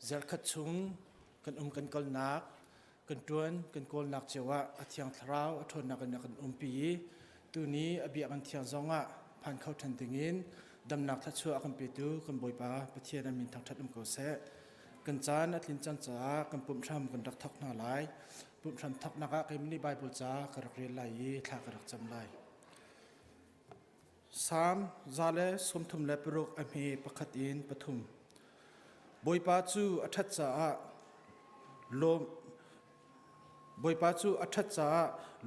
เจลขัดชุงกันกันกอลนักกันจวนกันกอลนักเจวะอธิยังทราวอทนนักกันปีตัวนี้อภิกันเทียงจงะผ่านเข้าทันติงินดำนักทัชชัวกันปีตูกันบอยปาประเทศนั้นมีทางทัดก็เสกันจานอัตลินจันจ้ากันปุ่มทำกันรักทักนาไลปุ่มทำทักนักกันมินิบายบุจ้ากระเรียนไหลทากระจำไหล3 zale somthum leprok ami pakhat in pathum boipa chu athat cha lom boipa chu athat cha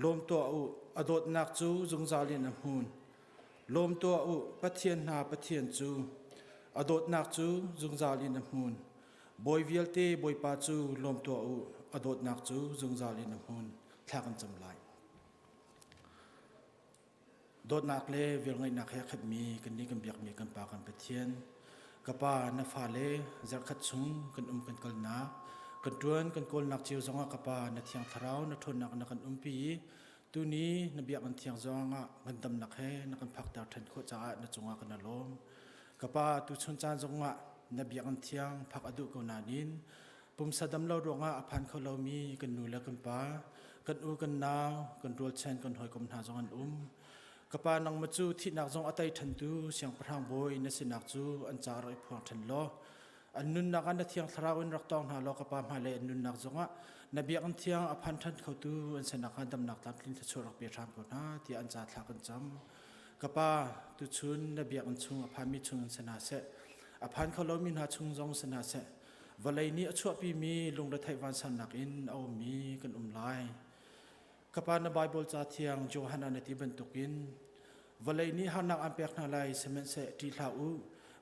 lom to u adot nak chu zungzalin amhun lom to u pathian na pathian chu adot nak chu zungzalin amhun boi vialte boipa chu lom to u adot nak chu zungzalin amhun thakan chamlaiโดดนักเล่เวลไงนักแค่ขัดมีกันนี้กันเบียกมีกันปากันไปเทียนกับป้านาฟาเล่เจลขัดชุงกันกันกลนักกันจวนกันกลนักเจียวจงกับป้านาเทียงทราวนาทนนักนักกันปีตัวนี้นาเบียกันเทียงจงกันดำนักแค่นักกันพักดาวทันโคจ้านาจงกันนาลมกับป้าตัวชนจานจงนาเบียกันเทียงพักอดุกนานินปุ่มสะดำเล่าดวงอภันเขาเรามีกันนูและกันป้ากันกันนาวกันรัวเชนกันหอยกลมหาจงกันกปานังมาจูที่นักจงอัตัยทันดูเสียงพระบอยนสินักจูอันจารย์พวงทันล้ออันนุนนักอันเทียงทราวินรักตองหาล้อกปามาเลอันนุนนักจงะนบีอันเทียงอภันทันเขาดูอันสนักอันดำนักตัดลินทชรักเบียรามกุนาที่อันจารย์ทักันจำกปาตุชุนนบีอันชุงอภันมิชุงสนาเสอภันเขาล้อมินหาชุงจงสนาเสวันเลยนี้ชั่วปีมีลงระไทวันสนักอินเอามีกันไลกปานไบเบิลจาเทียงโจฮันนันติบันตุกินวันเลยนี้ฮานักอันเปียกนาไลเสมันเสตีลาอู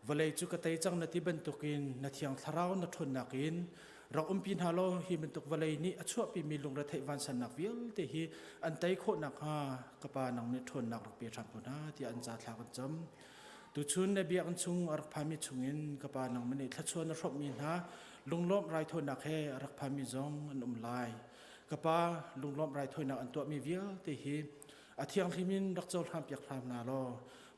วันเลยจุกตัยจังนัติบันตุกินนัทียงทาราวนัทนนักินเราปีนฮาโลฮิบันตุกวันเลยนี้ชั่วปีมีลงระไทวันสนักวิลเตฮีอันไตโคนักฮากปานังนิทนนักรักเปียทำกุนาที่อันจาทากันจำตุชุนในเบียกันชุงรักพามิชุงินกปานังมันนี่ทัชชวนรบมีนะลุงล้อมไรทนนักเฮรักพามิจงอันไลกปาลุงล้อมไรทนนักอันตัวมีวิลเตฮีอาทิตย์ที่มินรักเจ้าทำเปียกทำนาลอ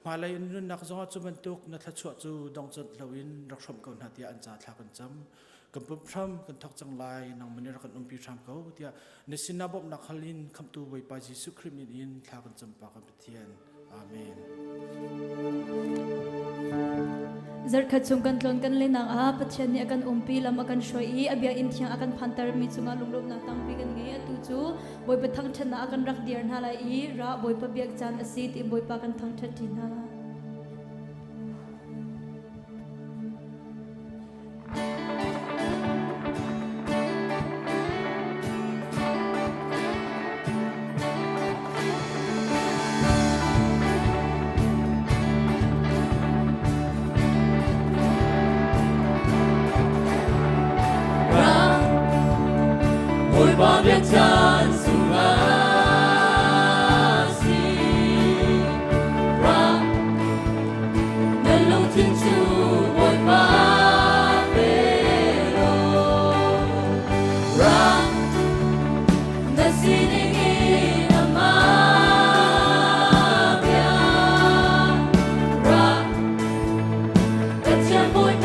มาเลยนุนนักจงจุบันตุกนัทชวจูดองจัดลวินรักชมกันหัดยาอันจ่าทากันจำกันปุ่มพร้อมกันทักจังไลนางมันนี่รักกันปีทำเขาเดียในสินาบบนักฮลินคำตูไว้ปาจิสุคริมินินทากันจำปากันเทียนอาเมนจัดขัดชงกันตลนกันเลยนางอาปัจเจนี่อาการปีลำอาการช่วยอาเบียอินที่อาการพันตามีจุงอาลุงลุงนักตั้งปีกันเงี้ยตุจูบอยปะทั้งชนะอาการรักเดียร์นาลายระบอยปะเบียกจานอสิติบอยปะกันทั้งทัดดินาBoy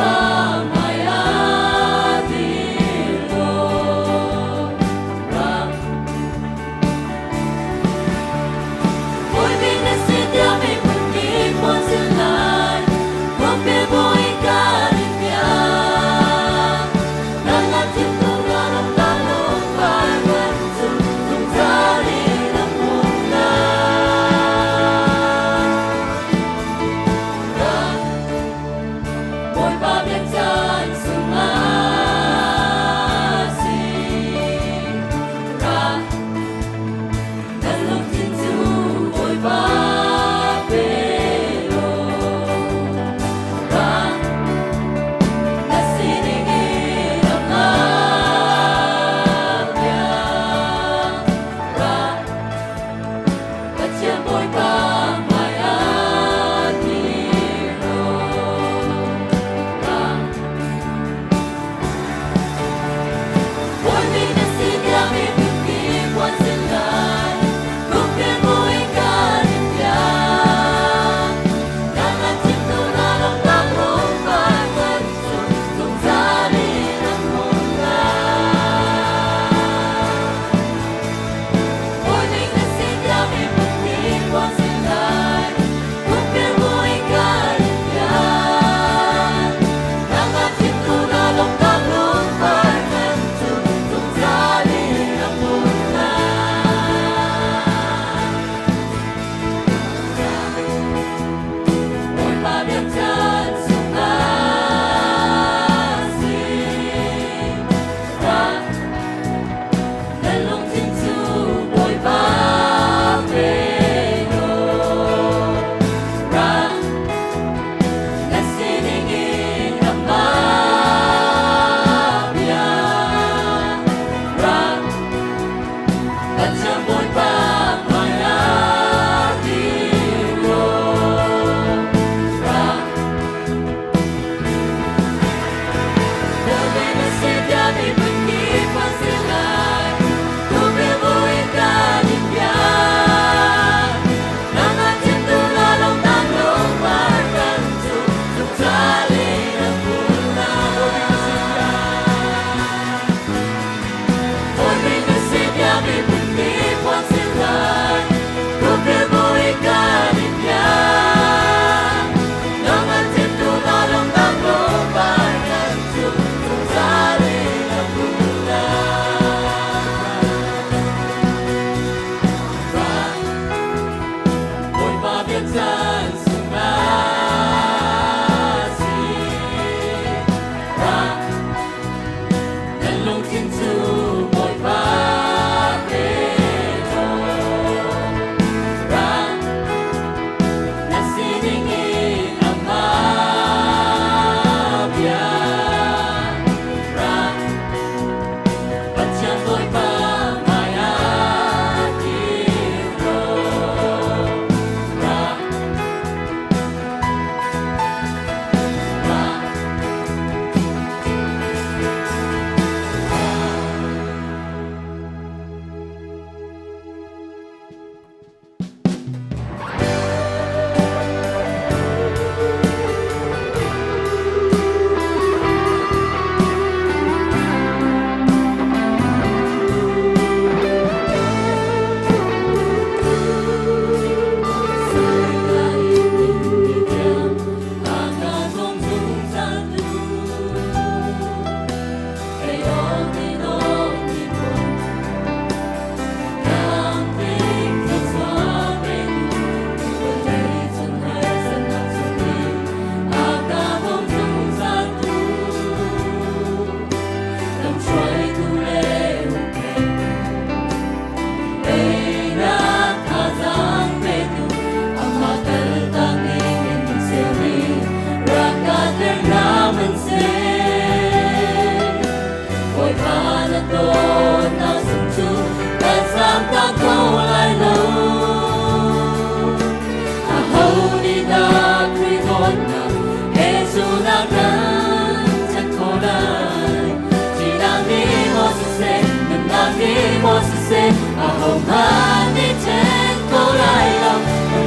hồng man đi trên cô lại lòng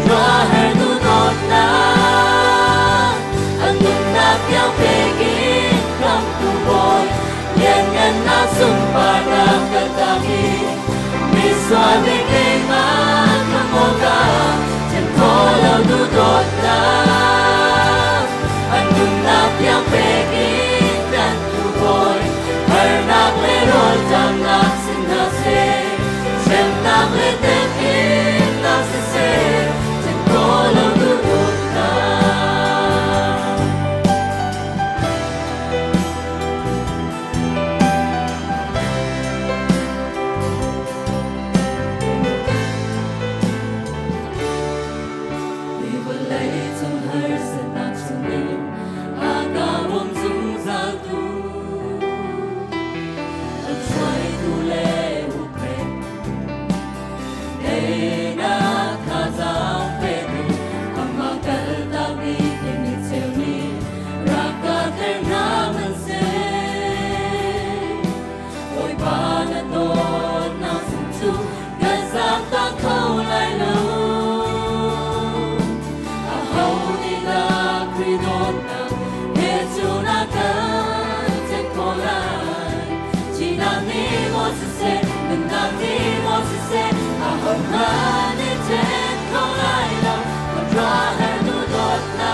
roa her nu đột na anh nun na piao pe ki kam tu boy yen ngan na sum pa na katagi mi swa mi ke ma kamoga trên cô lao nu đột na anh nun na piao pe ki kam tu boy her na le rol jam na sin na se xem ta le tên in na se trên cô lao nu đột na đi vừa lấy trong hơi sẽ nát trong mình aga bom dung ra tu ân xoay tu lệ u pe để na tha giao pe tu amma kal ta bi ke ni seo ni ra ka te na man se ôi ba na to na sum chu ga za ta khâu lại lâu a hau ni la kri don na he chu na ka te ko lai chỉ na ni mo se mình na ni mo se a hau na ni te ko lai lâu ma ra her nu dot na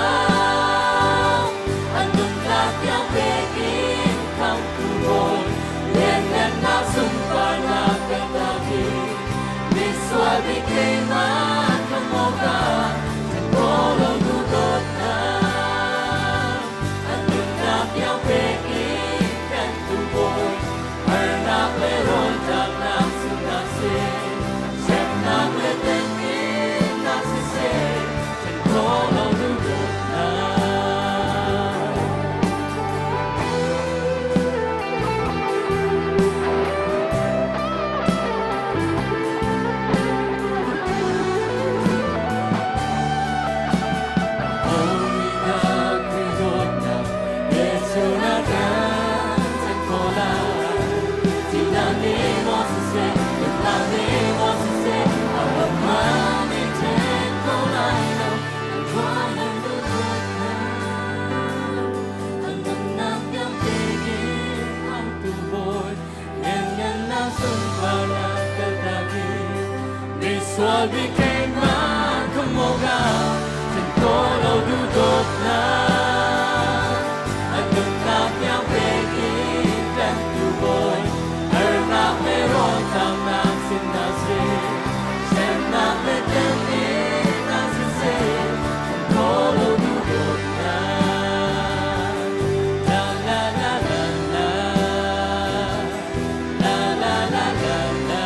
anh đừng lạc nhau về kia không tu bồi liền nên na sum pa na ka ta ki mi swa bi ke ma không mo ga trên cô lâu nu dot na anh đừng lạc nhau về kia không tu bồi her na le ron jam na sin na se xem na le tên in na se trên cô lâu nu dot na Xóa bi ke ma kamoga trên cô lâu du đột na anh đừng lạc nhau về khi đang tu bồi her na me ron tam na sin na se xem na le tên ni na se trên cô lâu du đột na la la la la la la la la la la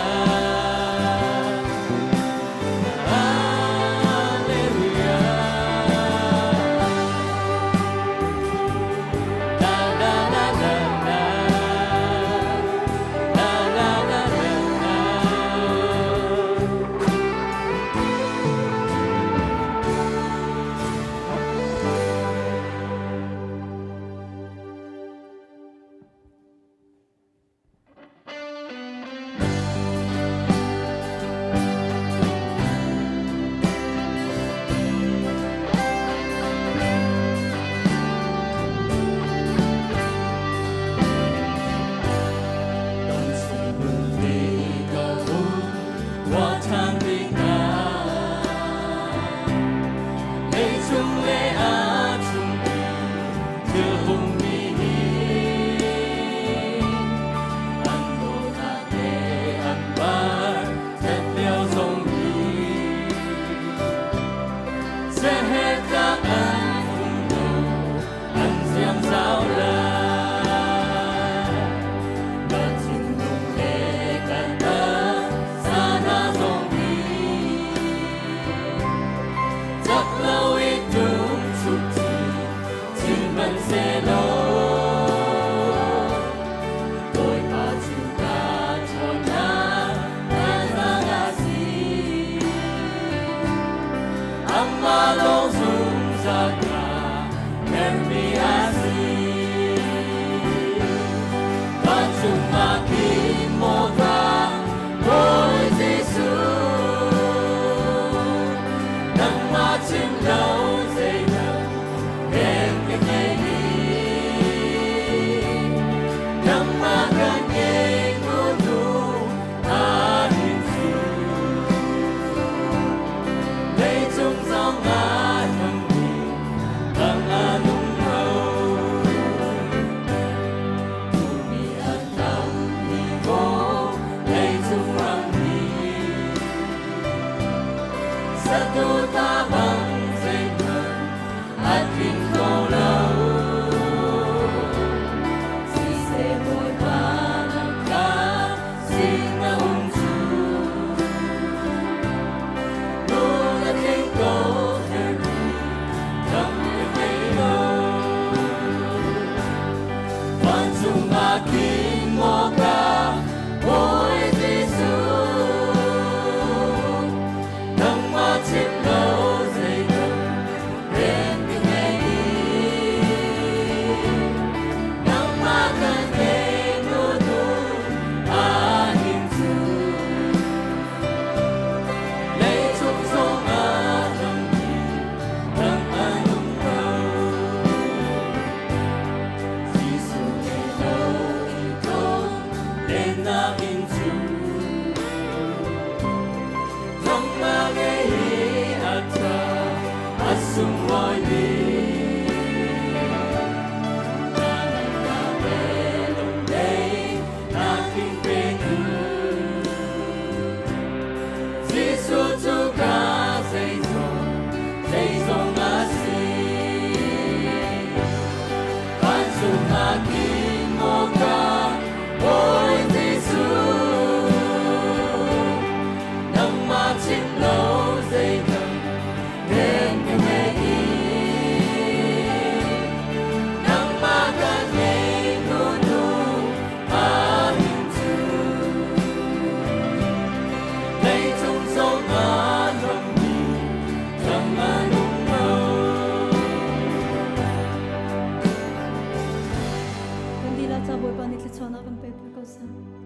สิชนะกันไปพระกษัตริย์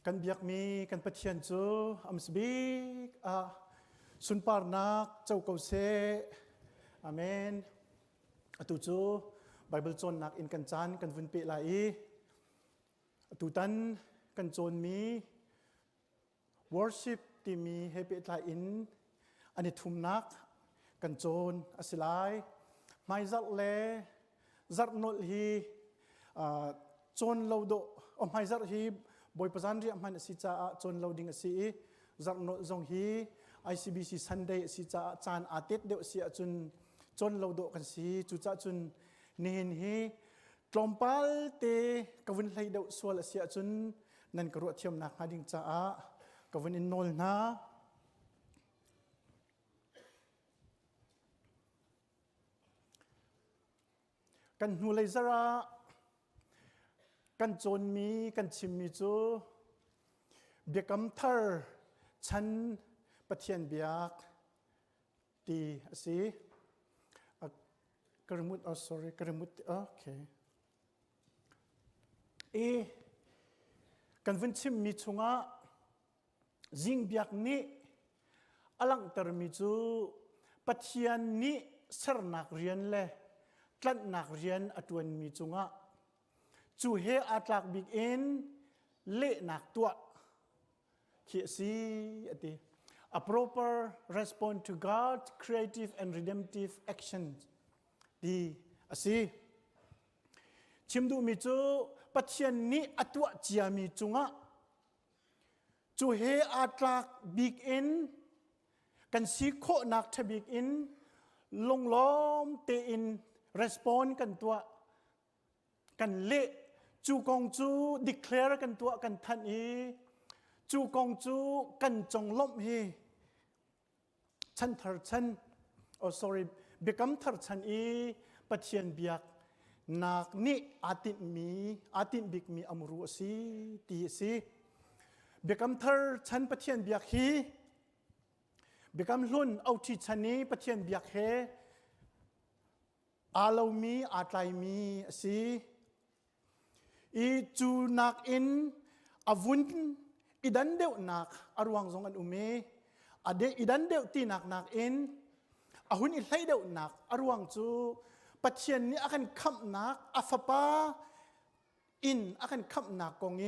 กันเบียกมีกันปะเทียนจูอัมสบิกสุนปาร์นักเจ้าเกาเซอาเมนตุจูไบเบิลจนนักอินกันจันกันวุนเปลายตุตันกันโจนมี worship ที่มีเฮเปลายอินอันนี้ทุมนักกันโจนอสิไลไม่จัดเลจัดนลฮีโจนเราโดไม่จัดฮีบอยประจันเรียมันสิจ้าจนเราดิ่งสิจักโนจงฮี ICBC Sunday สิจ้าจานอาทิตย์เดียวสิจนเราโดกันสิจุจ้าจนเนินฮีตลอมปัลเตกวินไลเดียวส่วนสิจนนั่นกระโดดเทียมนักหาดิ่งจ้ากวินอินโนลนะกันหูเลยซะระกันโจนมีกันชิมมีจูเบียกำเธอฉันปะเทียนเบียกตีสิกระมุดsorry กระมุดโอเคกันวันชิมมีชงะจิงเบียกนี้อลังเตอร์มีจูปะเทียนนี้สรนักเรียนเลยกลัดนักเรียนอตวนมีชงะจูเฮอาตลักบิกเอ็นเละหนักตัวเขียสีอดี a proper response to God's creative and redemptive actions ดีอสิชิมดูมีจูปัจเจียนนี้อตัวเจียมีจุงะจูเฮอาตลักบิกเอ็นกันสีโคหนักทบิกเอ็นลงล้อมเตอิน response กันตัวกันเละจูกงจู declare กันตัวกันทันอีจูกงจูกันจงล้มฮีฉันทาร์ฉันsorry เบียกำทาร์ฉันอีปัจเจียนเบียกนักนี่อาทิตบิกมีอมรู้สิตีสิเบียกำทาร์ฉันปัจเจียนเบียกฮีเบียกำลุ่นเอาที่ฉันนี้ปัจเจียนเบียกเฮอาลามีอาตไลมีสิอีจูนักอินอวุนอีดันเดียวนักอารวังทรงอันอุเมอเดอีดันเดียวตีนักอินอหุนอีไลเดียวนักอารวังจูปัจเจียนนี้อากันขับนักอัฟปาอินอากันขับนักกงเง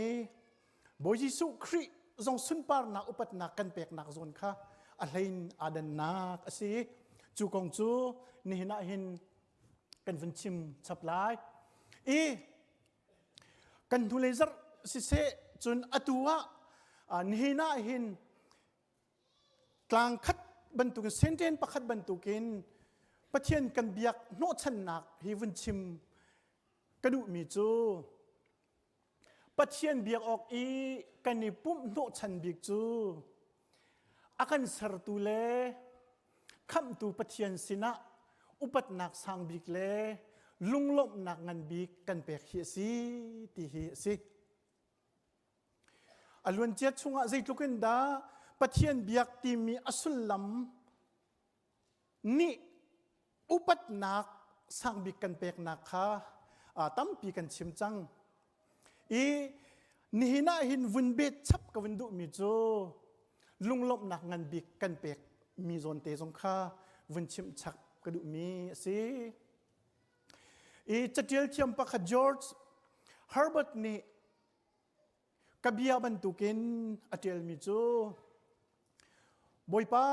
บอยยิสุคริทรงสุนปาร์นักอุปัตนักกันเปกนักโซนค่ะอะไรอาดันนักสิจูกงจูนี่น่าเห็นกันฟันชิมชับไลกันทุเลเซอร์สิเซจนอตัวนี่น่าเห็นกลางคัดบรรทุกเส้นเทียนประคัดบรรทุกินประเทียนกันเบียกโนชันนักฮิวันชิมกระดูมีจูประเทียนเบียกออกอีกันนี่ปุ่มโนชันเบียกจูอากันสรตุเลคำตูประเทียนสินะอุปัตนักสังบิกเลลุงลบนักงันบิกกันเปกเฮียสิตีเฮียสิอลวนเจ็ดชงอาใจทุกันดาปะเทียนเบียกตีมีอสุลลัมนี่อุปัตนักสังบิกกันเปกนักค่ะตั้มปีกันชิมจังนี่น่าหินวุนเบ็ดชับกับวินดุมีโจลุงลบนักงันบิกกันเปกมีโซนเตจงค่ะวุนชิมชักกระดูมีสิจัดเดียลเทียมปะคจอร์จฮาร์บัร์ตนี่กบียบันตุกินอัตเอลมิจูบอยป้า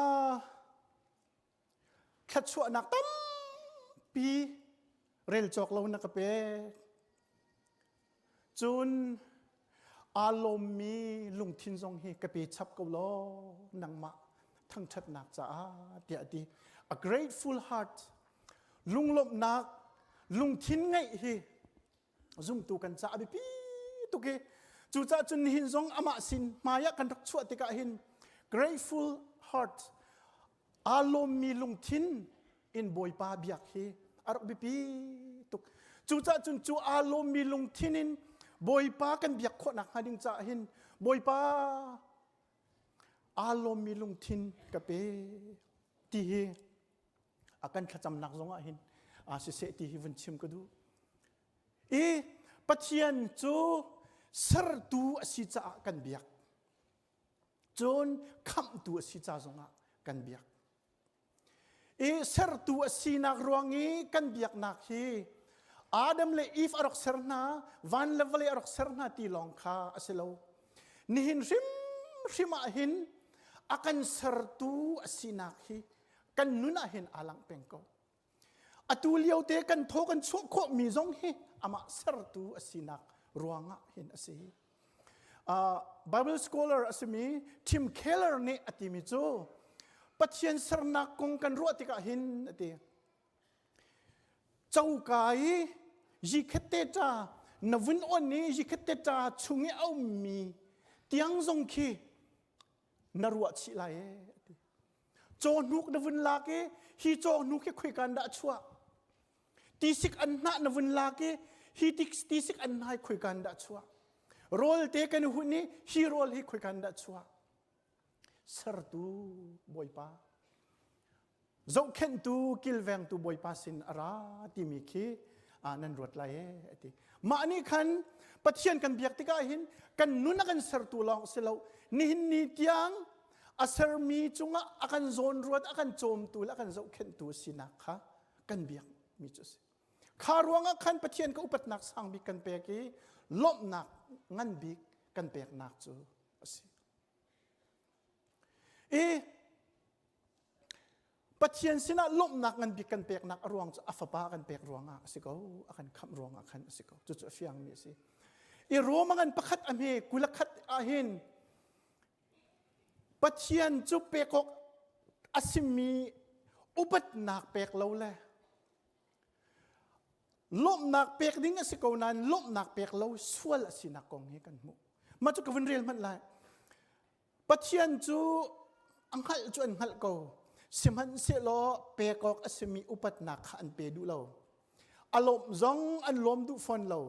ขัดชัวนักตั้มปีเรลจอกเรานักเปจุนอารมณ์มีลุงทินทรงเฮกเปชับกับล้อนังมาทั้งชัดนักจ้าเดียดี a grateful heart ลุงลบนักลุงทินไงเฮซุ่มตูกันจ้าบิปี ตุกจูจ่าจุนหินซงอามาสินมายะกันรักชั่วติกาหิน grateful heart อารมณ์มีลุงทินอินบอยปาเบียกเฮอารมณ์ปีตุกจูจ่าจุนจูอารมณ์มีลุงทินินบอยปากันเบียกคนนักหาดิงจ่าหินบอยปาอารมณ์มีลุงทินกับเปตีเฮอากันขจำนักซงอาหินสิเสตีฮิวันชิมก็ดูปัจจัยจูสรตูสิจ่ากันเบียกจนคำตัวสิจ่าซงอากันเบียกสรตูสินักรวงนี้กันเบียกนักฮีอาดัมเลอีฟอรกเซอร์นาวันเลวเลอรกเซอร์นาตีลองคาอสิโลนี่หินริมหินอากันสรตูสินักฮีกันนุนหินอาลังเป็งโกอตูเลียวเตกันโทกันชั่วโคมีซงฮีอามาสรตูสินักรวงอ่ะหินอสิ Bible scholar อสิมีทิมเคลเลอร์นี่อติมิจูปัจจัยสรนักคงกันรัวติกาหินอติเจ้ากายยิคเตจานวินอนนี้ยิคเตจาชุงเอามีเตียงซงคีนรัวชิลายโจนุกนวินลาเกฮีโจนุกคุยกันด่าชัวตีสิกอันน่านวินลาเกฮีตีสิกอันน่าคุยกันด่าชัวโรลเตกันหุ่นนี้ฮีโรลฮีคุยกันด่าชัวสรตูบอยปาเจ้าเข็นตูกิลแวงตูบอยปาสินอาราติมิคีนันรวดไล่ติมาอันนี้ขันปัจจัยกันเบียกติกาหินกันนุนกันสรตูลองเสลานี่หินนี่เตียงอาศัยมีจุงอากันโซนรวดอากันโจมตูและกันเจ้าเข็นตูสินักค่ะกันเบียกมีจุดสิคารวงขันปัจจัยก็อุปนักสังบิกันเปียกีลบนักงันบิกกันเปียกนักจูสิปัจจัยสินะลบนักงันบิกกันเปียกนักรวงจะอัฟปากันเปียกรวงอ่ะสิเขาอากันคำรวงอ่ะขันสิเขาจุดเฟียงมีสิรวมกันประคัดอเมกุลคัดอาหินปัจจัยจุเปียกอสิมีอุปนักเปียกเราเลยลบนักเปียกดิ้งสิเขานั้นลบนักเปียกเราส่วนสินักกองนี้กันมุมาจุกวันเรียนมันไรปัจจัยจูอังคัลจูอังคัลเขาสิมันเสียโลเปียกอสิมีอุปนักอันเปดูเราอารมณ์จงอันลมดูฟอนเรา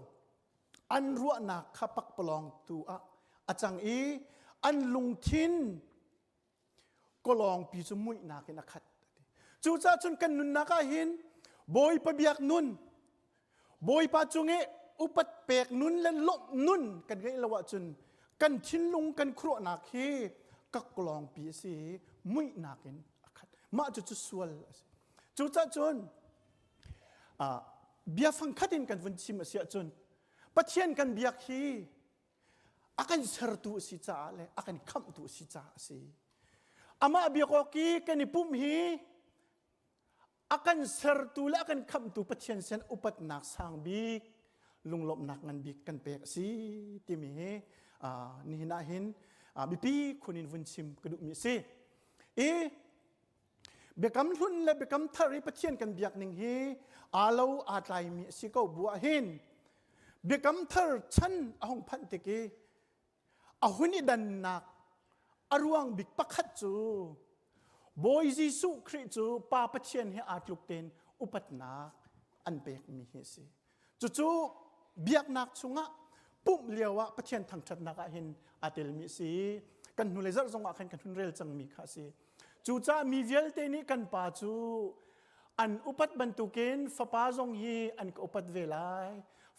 อันรัวนักขับปักปลองตัวอาจังอันลุงทินก็ลองปีจมุยนักนักขัดจูจ้าจนกันนุนนักหินบอยปะเบียกนุนบอยปะจุงอุปเปียกนุนและลบนุนกันไงละวะจนกันทินลุงกันครัวนักฮีก็กลองปีสีมุยนักขัดมาจุดส่วนจูจ้าจนเบียฟังขัดินกันวันชิมเสียจนปัจเจียนกันเบียกฮีอากันสรตูสิจ่าเลยอากันคำตูสิจ่าสิอามาเบียกอกีกันนิปุ่มฮีอากันสรตูและอากันคำตูปัจเจียนเซนอุปนักสังบิกลุงลบนักงันบิกกันเปียกสิที่มีนี่น่าเห็นบิปีคนอินวันชิมกระดูกมีสิเบกำทุนและเบกำทาริปัจเจียนกันเบียกหนึ่งฮีอาเลาอาไลมีสิก็บัวหินเบกำทาร์ชันอาหงพันติกีอาหุนิดันนักอารวงบิกปักขัดจูบอยจิสุคริจูปาปัจเจียนให้อาจลุกเตนอุปัตนักอันเบกมีเฮสิจู่เบียกนักชงะปุ่มเลียวะปัจเจียนทางจัดนักเห็นอาเตลมีสิกันหุเลเซอร์จงอากันหุนเรลจังมีข้าสิจู่จ้ามีเวลเตนี้กันป่าจูอันอุปัตบรรทุกินฟ้าป้าจงฮีอันอุปัตเวลาย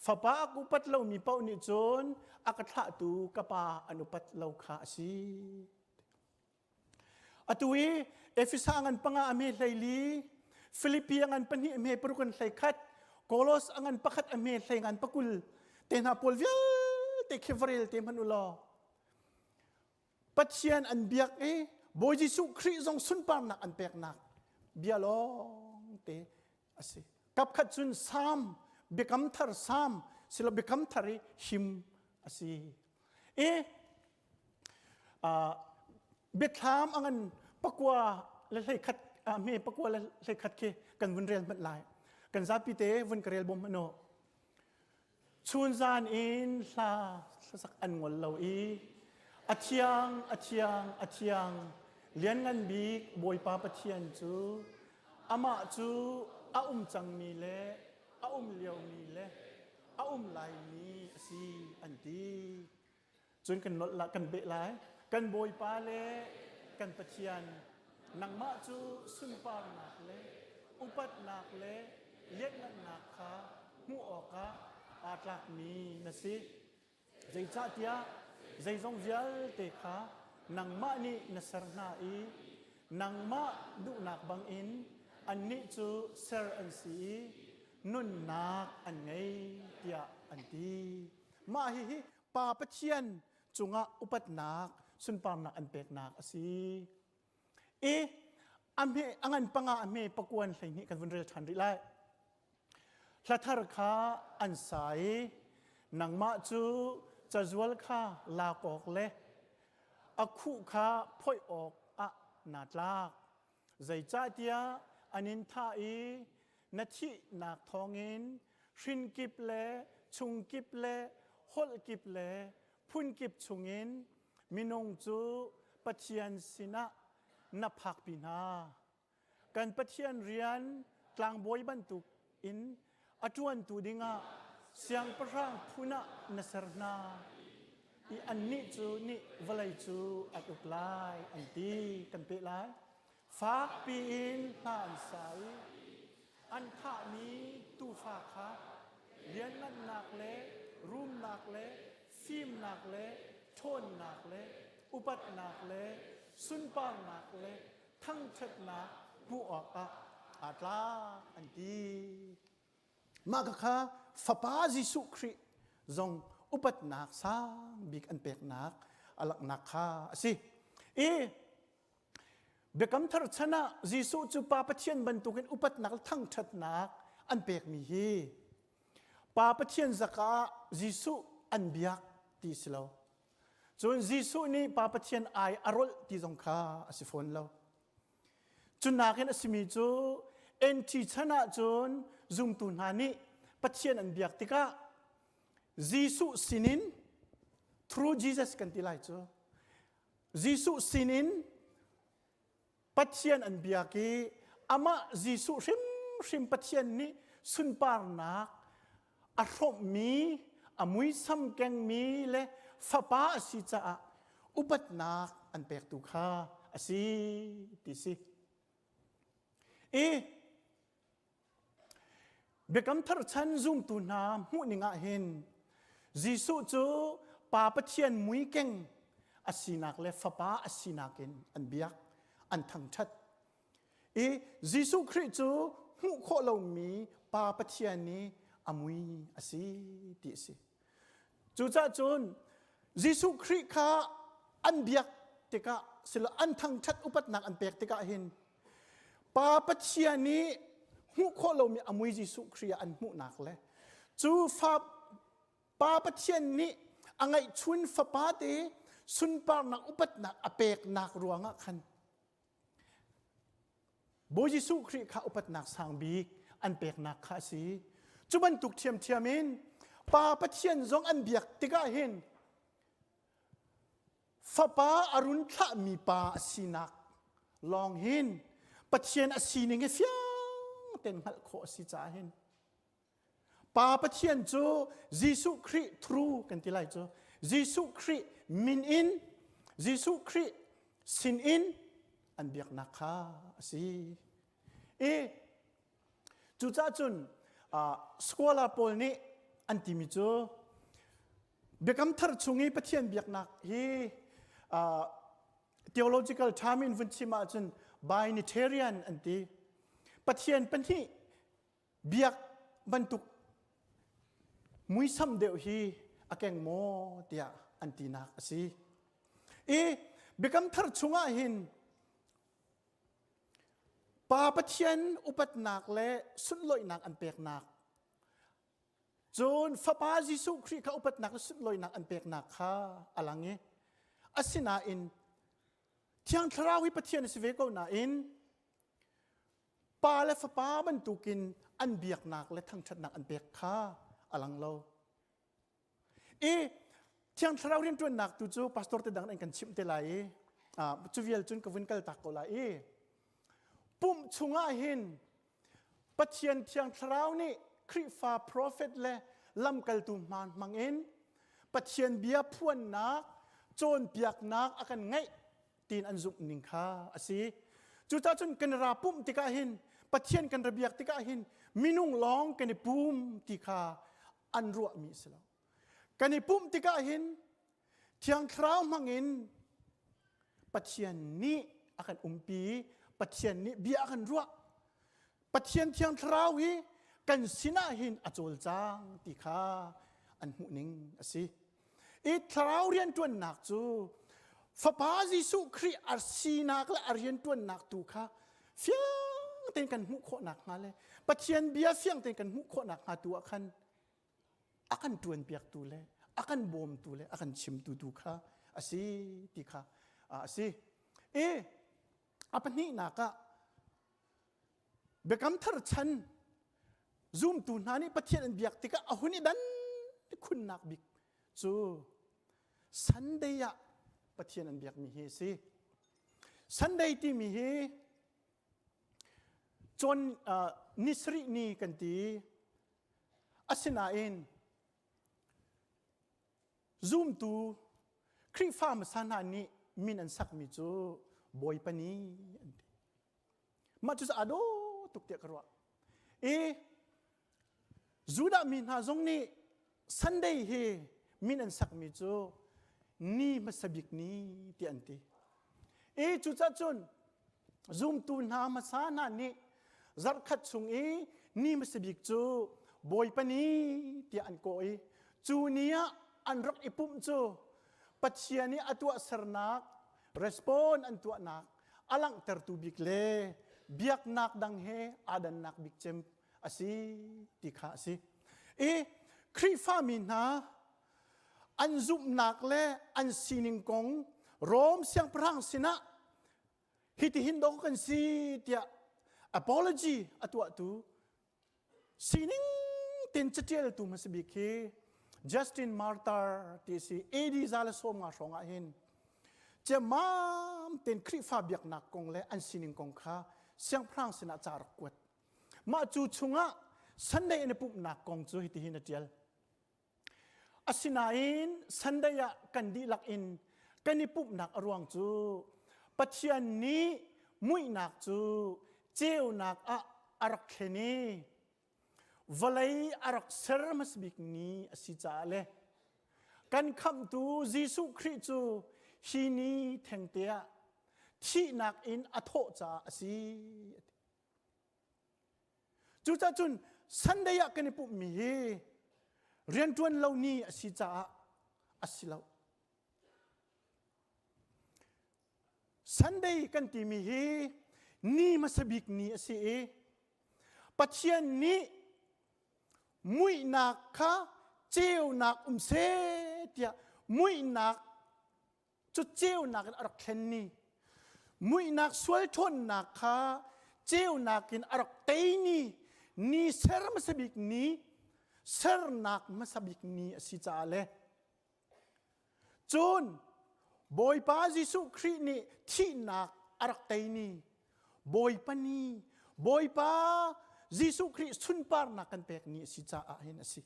ฟ้าป้าอุปัตเรามีเป้านิจนอากาศตูกป้าอันอุปัตเราข้าสิอตุยเอฟิสังอันปังอาเมลัยลีฟิลิปปีอันปัญหิเมปรุกันไลคัดโคลอสอันปักขัดอเมลัยอันปักุลเตนาโพลเวลเตเคฟเรลเตมันอุลาปัจเจียนอันเบียกบอยจิสุคริสงสุนปามนักอันเปียกนักเบียลองเตอสิกับขัดสุนสามเบกัมทาร์สามสิลเบกัมทาริหิมอสิเบคามอันปักว่าเลยขัดเมปักว่าเลยขัดเคกันวันเรียนมันลายกันซาปิเตวันกเรียลบอมโน ชุนซานอินลาสักอันงวลเราอาเชียงเลี้ยนงันบีกบอยปาปะเทียนจูอามาจูอาจังมีเลอาเลียวมีเลอาไหลมีสีอันดีจนกันนดละกันเบะไลกันบอยปาเลกันปะเทียนนังมาจูสุนปานักเลอุปัตนักเลเลี้ยนงันนักขาหูออกะอาตลักมีนะสิใจจ้าเตียใจทรงเวียลเตขานังมานี่นสรนาอีนังมาดูนักบังอินอันนี้จูเซอร์อันสีนุ่นนักอันไงเตียอันดีมาฮิปาปะเชียนจุงะอุปัตนักสุนปามนักอันเป็กนักสิอันเมอังันปังอันเมปกวนใส่นี้กันวันเรือทันริไลพระธรค้าอันใสนังมาจูจะจวลค้าลากอกเละอคุค้าพ่อยออกนาดลากใจจ้าเตียอันนินทาอีนัชินักทองอินชินกิบเละชุงกิบเละฮอลกิบเละพุนกิบชุงอินมินงจูปัจเจียนสินะนับผักปีนาการปัจเจียนเรียนกลางบอยบรรทุกอินอจวนตูดิงะเสียงพระพุนะนสรนาอันนี้จูนี่วลัยจูอัตุกลายอันตีกันเปลายฝากปีนผ่านสายอันท่านี้ตู้ฝากค่ะเลี้ยนนั่นหนักเละรุ่มหนักเละฟิล์มหนักเละโทนหนักเละอุปัตหนักเละสุนปางหนักเละทั้งเชิดหนักผู้ออกอาตลาอันตีมากค่ะฟ้าป้าจิสุครีจงอุปัตนักสร้างบิกอันเป็กนักอลักนักค่ะสิเบกำทรชนะจิสุจูปาปะเทียนบรรทุกินอุปัตนักทั้งชัดนักอันเป็กมีฮีปาปะเทียนสักาจิสุอันเบียกตีสโลจนจิสุนี่ปาปะเทียนไออารลตีจงค่ะสิฟอนเราจนนักเห็นสิมีจูเอ็นทีชนะจนจุงตุนหานี่ปะเทียนอันเบียกติกะJisu sinin through Jesus kan tilai chu Jisu sinin pathian an biaki ama Jisu rim pathian ni sun par nak a rop mi amui sam keng mi le fapa si cha upat nak an pek tu kha asi ti si bekam thar chan zum tu na mu ninga hin Jisu chu pa pathian mui keng asinak le fapa asinakin an biak an thang that Jisu Christ chu hu kho lo mi pa pathian ni amui asi ti si chu cha chun Jisu Christ kha an biak tika sila an thang that upat nak an pek tika hin pa pathian ni hu kho lo mi amui Jisu Christ an mu nak le chu faปาปะเทียนนี้อังไงชุนฟปาเตสุนปานักอุปัตนักอเปกนักรวงะคันโบยิสุคริข้าอุปัตนักสังบีกอันเปกนักข้าสีจุบันตุกเทียมมินปาปะเทียนจงอันเบียกติกาเห็นฟปาอรุณทะมีปาสีนักลองเห็นปะเทียนอสีนิงเฟียงเต็นหัลโคสีจ้าเห็นปาปะเทียนจูJisu Christ trueกันที่ไรจู Jisu Christ min in Jisu Christ sin inอันเบียกนักข้าสิจูจ้าจุนสกอลาโพลนี่อันที่มีจูเบกำทาร์ชุงงี้ปะเทียนเบียกนักtheological term in วันที่มาจุน binitarian อันที่ปะเทียนเป็นที่เบียกบรรทุกมุ้ยซ้ำเดียวฮีอาแกงโมเดียอันตีนักสิเบกำทาร์ชุงอาหินปาปะเทียนอุปัตนักและสุดลอยนักอันเปกนักจนฟ้าปาจิสุครีข้าอุปัตนักและสุดลอยนักอันเปกนักข้าอะไรเงี้ยอาศินาอินเที่ยงทราวิปะเทียนสิเวโกนาอินปาและฟ้าปาบรรทุกินอันเบียกนักและทั้งชัดนักอันเปกข้าอลังเรา เที่ยงเราเรียนตัวหนักตัวจูพาสตอร์เตดังนั่นกันชิมเตลัยจูเวลจุนกับวินกัลตักโกลาปุ่มชุงอาหินปัจเจียนเที่ยงเรานี่คริฟ้าโปรเฟตเล่ลำกัลตุมันมังเอ็นปัจเจียนเบียพวนนักโจนเปียกนักอากันไงตีนอันจุกนิงคาอสิจุดจุนกันราปุ่มติกาหินปัจเจียนกันระเบียกติกาหินมินุ่งร้องกันในปุ่มติกาอันรัวมีสลาวกันในปุ่มติกาหินเที่ยงคราวมังเงินปัจเจียนนี้อากันปีปัจเจียนนี้เบียอากันรัวปัจเจียนเที่ยงคราวฮีกันสินาหินอโจลจางติกาอันหุนิงอสิคราวเรียนตัวหนักจูฟาพาจิสุครีอาร์ซีนักและอาเรียนตัวหนักตูค่ะเฟียงเต็นกันหุโคหนักมาเลยปัจเจียนเบียเฟียงเต็นกันหุโคหนักมาตัวคันอากันตวนเปียกตูเลยอากันบอมตูเลยอากันชิมตูค่ะอสิติค่ะอสิอาปนี้นักะเบกัมทารชันซูมตูนานี่ปัจเจียนเบียกติกะอาหุนี่ดันคุณนักบิกจูสันเดียปัจเจียนเบียกมีเฮสิสันเดียที่มีเฮจนนิสรินีกันตีอาศินาเองซูมตูคริฟ้ามาสานานี่มินันสักมิจูบอยปนีมาจุสอาโดตุกเตะกระวะจูดามินาจงนี่สันเดียเฮมินันสักมิจูนี่มาสบิกนี้ที่อันตีจุดจุนซูมตูนามาสานานี่จัดขัดสุงนี่มาสบิกจูบอยปนีที่อันโกจูเนียอันรักอิปุ่มจูปัจเจียนี้อัตัวสรนักรีสปอนอันตัวนักอลังเตอร์ตูบิกเล่เบียกนักดังเฮอาดันนักบิกเจมอสิติขาสิคริฟ้ามินาอันซุบนักเล่อันสินิงกงโรมเสียงพรังสินะฮิติหินดอกกันสิเตีย apology อัตัวตูสินิงเต็นเจลตูมาสบิกเฮJustin Martyr ที่สิดีซาลสมงาสงอาหินจะมาเป็นคริฟ้าเบียกนักกงเล่อันสินิงกงข้าเสียงพรังสินะจารกวดมาจูชุงะสันเดย์ในปุ่มนักกงจูฮิติหินเจลอาศินาอินสันเดยกันดีลักอินกันในปุ่มนักอรวงจูปัจเจียนนี้มุยนักจูเจ้านักอารักเคนีวลัยอารักเซอร์มัสบิกนี้อสิจาเลกันคำตูยิสุคริจูฮีนีแทงเตียที่นักอินอโทจาอสิจุดจุนสันเดียกันในปุ่มมีเรียนจวนเหล่านี้อสิจาอสิเลาสันเดียกันที่มีนี่มัสบิกนี้อสิปัจเจียนนี้มุยนักข้าเจ้านักเสียมุยนักจุดเจ้านักอรักเคนนี่มุยนักสวยทนนักข้าเจ้านักกินอรักเตนี่นี่เสรมัสบิกนี้เสรนักมัสบิกนี้สิจาเลจนบอยป้ายิสุครินี่ที่นักอรักเตนี่บอยปนีบอยป้ายิสุคริสสุนปาร์นักกันเปกนี้สิจาอาเห็นสิ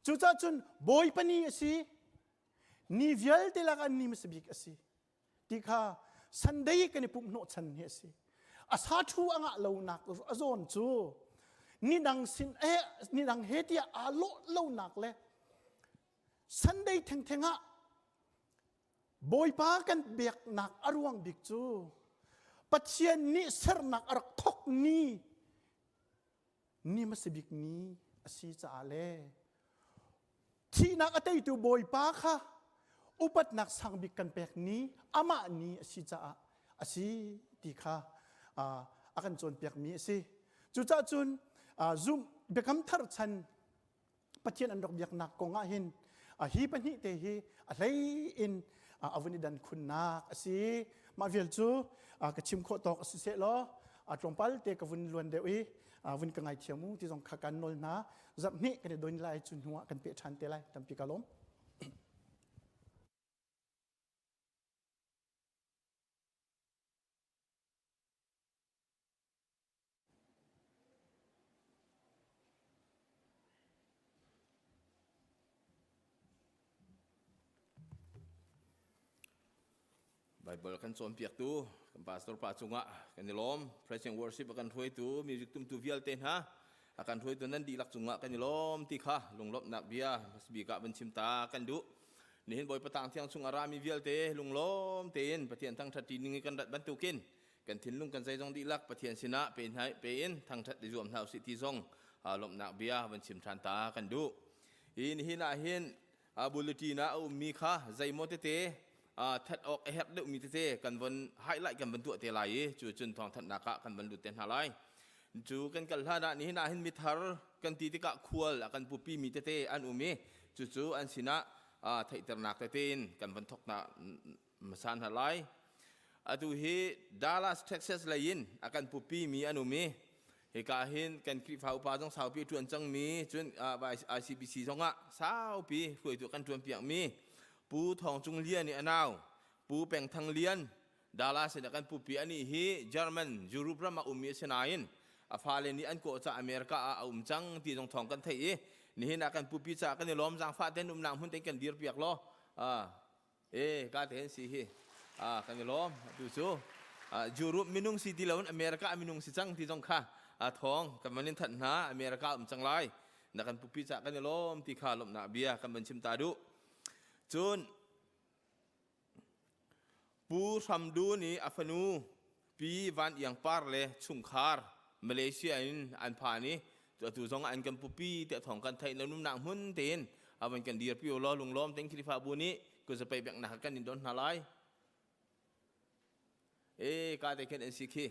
จุดจุนบอยปนีสินี่เวลเตลักันนี่มัสบิกสิที่ข้าสันเดย์กันนี่ปุ่มโนชันเฮสิอาสาทูอ่างเหล่านักอาโซนจูนี่ดังสินนี่ดังเฮติอาโลเหล่านักเลยสันเดย์แทงอ่ะบอยป้ากันเบียกนักอารวงบิกจูปัจเจียนนี่เสรนักอรักทกนี่นี่มัสบิกนี้อสิจาเลที่นักอัตยตูบอยป้าค่ะอุปัตนักสังบิกกันเปกนี้อามานี้อสิจาอสิติค่ะอากันจนเปียกมีสิจุดจุนซุมเบกัมทาร์ชันปัจเจียนอันดอกเบียกนักกงอาหินฮีปันฮีเตฮีอะไรอินอวันนี้ดันคุณนักสิมาเวลจูกระชิมโคตอกสิเสลอตรงพัลเตกับวันล้วนเดียววันกังไงเทียมูที่ส่งขากันนนนะจับนี้กันโดนไล่จุนหัวกันเปะชันเตไลตั้มปีกาลม Bible kan som piak tu kan pastor pa chunga kan nilom praise and worship akan thoi tu music tum tu vial ten ha akan thoi tu nan di lak chunga kan nilom ti kha lunglop nak bia bi ka ban chim ta kan du ni hin boy patang thiang chung ara mi vial te lunglom ten pathian thang thati ning kan dat ban tu kin kan thin lung kan zai jong di lak pathian sina pen hai pen thang that di zuam hau si ti zong lop nak bia ban chim than ta kan du in hin a hin bulletina mi kha zai mo teทัดออกแฮกเดมีเตกันวันไฮไลท์กันบรรทุกเตลัยจูจนทองทัดนักกันบรรลุเตนหาไลจูกันกันลาดนี้น่าเห็นมิทาร์กันตีติกะควลกันปุปีมีเตอันอุเมจูอันสินะไทยตระหนักเตนกันบรรทุกนักมาสานหาไลตุเฮดัลลัสเท็กซัสไลยินกันปุปีมีอันอุเมเหตุการณ์กันคลิปฟ้าอุปาจงสาวปีจวนจังมีจวนICBC จงสาวปีคุยตัวกันจวนเปียกมีปูทองจุงเลียนนี่อนาวปูแปงทางเลียนดาราเสนกันปูปีอันนี้ฮีเยอรมันยูโรปรามามีเสนาอินฟาเลนี่อันโกจากอเมริกาจังที่จงทองกันไทยนี่นักกันปูปีจากกันในล้อมจังฟาเตนนางหุ่นเต็งกันเดียร์เปียกล้อกาเทนสีฮีกันในล้อมดูซูยูโรปมินุงสีที่เราอเมริกามินุงสีจังที่จงค่ะทองกันมันนินทันหาอเมริกาจังไรนักกันปูปีจากกันในล้อมที่ขาลมนาเบียกันมันชิมตาดูจนปูทำดูนี่อัฟนูปีวันอย่างปาร์เลชุงคาร์มาเลเซียอันผ่านนี้ตัวสองอันกันปูปีแต่ถองกันไทยแล้วนุ่มหนังหุ่นเต็นเอาเป็นกันเดียร์พิโอล้อลุงล้อมเต็งคลิฟาบูนี้ก็จะไปแบ่งหนักกันอินโดนฮาไลการแต่กันเอ็นซีคี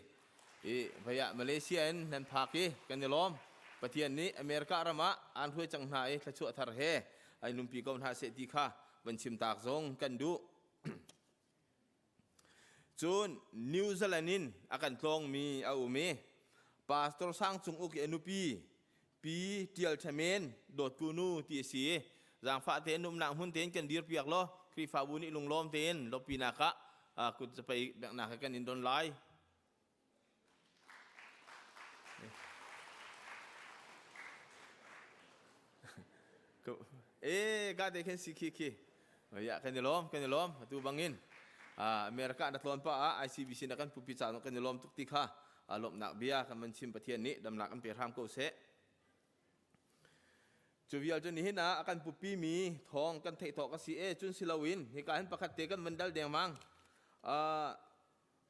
พยามาเลเซียนั่นพากีกันในล้อมประเทศนี้อเมริกาละมะอันช่วยจังหายขชั่วทาร์เฮไอ้นุ่มปีกองหาเศรษฐีค่ะบัญชิมตากซงกันดูจนนิวซีแลนด์อาการทองมีเอาเมปาสตอร์สร้างจงอุกอนุปีเทียลเทเมนโดดกูนูตีสีจางฟ้าเทนนุ่มนางหุ่นเทนกันดีร์เปียกล้อครีฟาบุนิลงล้อมเทนลบปีนักะกูจะไปแบ่งหนักกันอินโดนไลก็ได้แค่สิคีya kan dilom tu bangin Amerika dat lon pa ICBC nakan pupica no kan dilom tuk tikha alop nak bia kan menchim pathian ni dam nak kan perham ko se chuvial jun ni na akan pupi mi thong kan thei thok ka si chun silawin hi ka han pakhat te kan mandal deng mang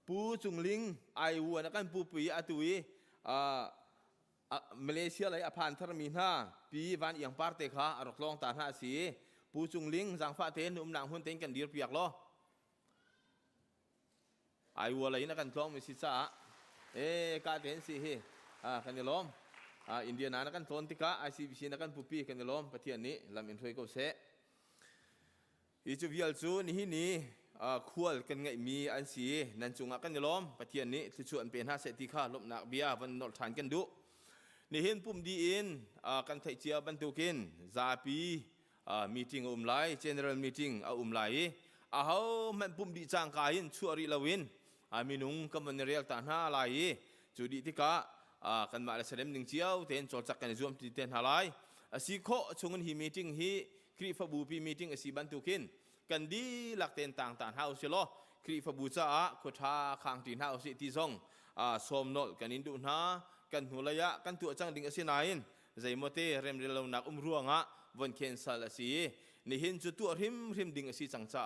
pu chungling ai wu na kan pupi atui Malaysia lai aphan thar mi na pi van yang parte kha arok long ta ha siปูจุงลิงสังฟ้าเทนนุ่มนางหุ่นเต็งกันเดียร์เปียกล้อไอวัวอะไรนักกันท้องมีสิซ่ากาเทนสิเฮกันเดล้อมอินเดียนานักกันท้องติกะICBCนักกันปูปีกันเดล้อมประเทศนี้ลำอินทรีก็เสอีจูวิลจูนี่ควรกันไงมีอันสีนันจุงกันเดล้อมประเทศนี้ที่ชวนเป็น5เศรษฐีข้าลบนักเบียวันนอทานกันดุนี่เห็นปุ่มดีอินกันไทยเจียบรรทุกินซาปีmeeting umlai general meeting umlai aho man pum di chang kain chuari lawin minung kamanerial tanha lai judi tika kan ma la sedem ning chiao ten chol chak kan zoom ti ten halai asikho chungun hi meeting hi kri fa bu pi meeting asi bantukin kan di lak ten tang tan house lo kri fa bu cha ko tha khang tin house ti zong som nol kan indu na kan hulaya kan tu chang ding asinain zaimote rem relo nak ruangaวันเคนสัลสีนี่เห็นจุดตัวริมดิ่งสีจังจ้า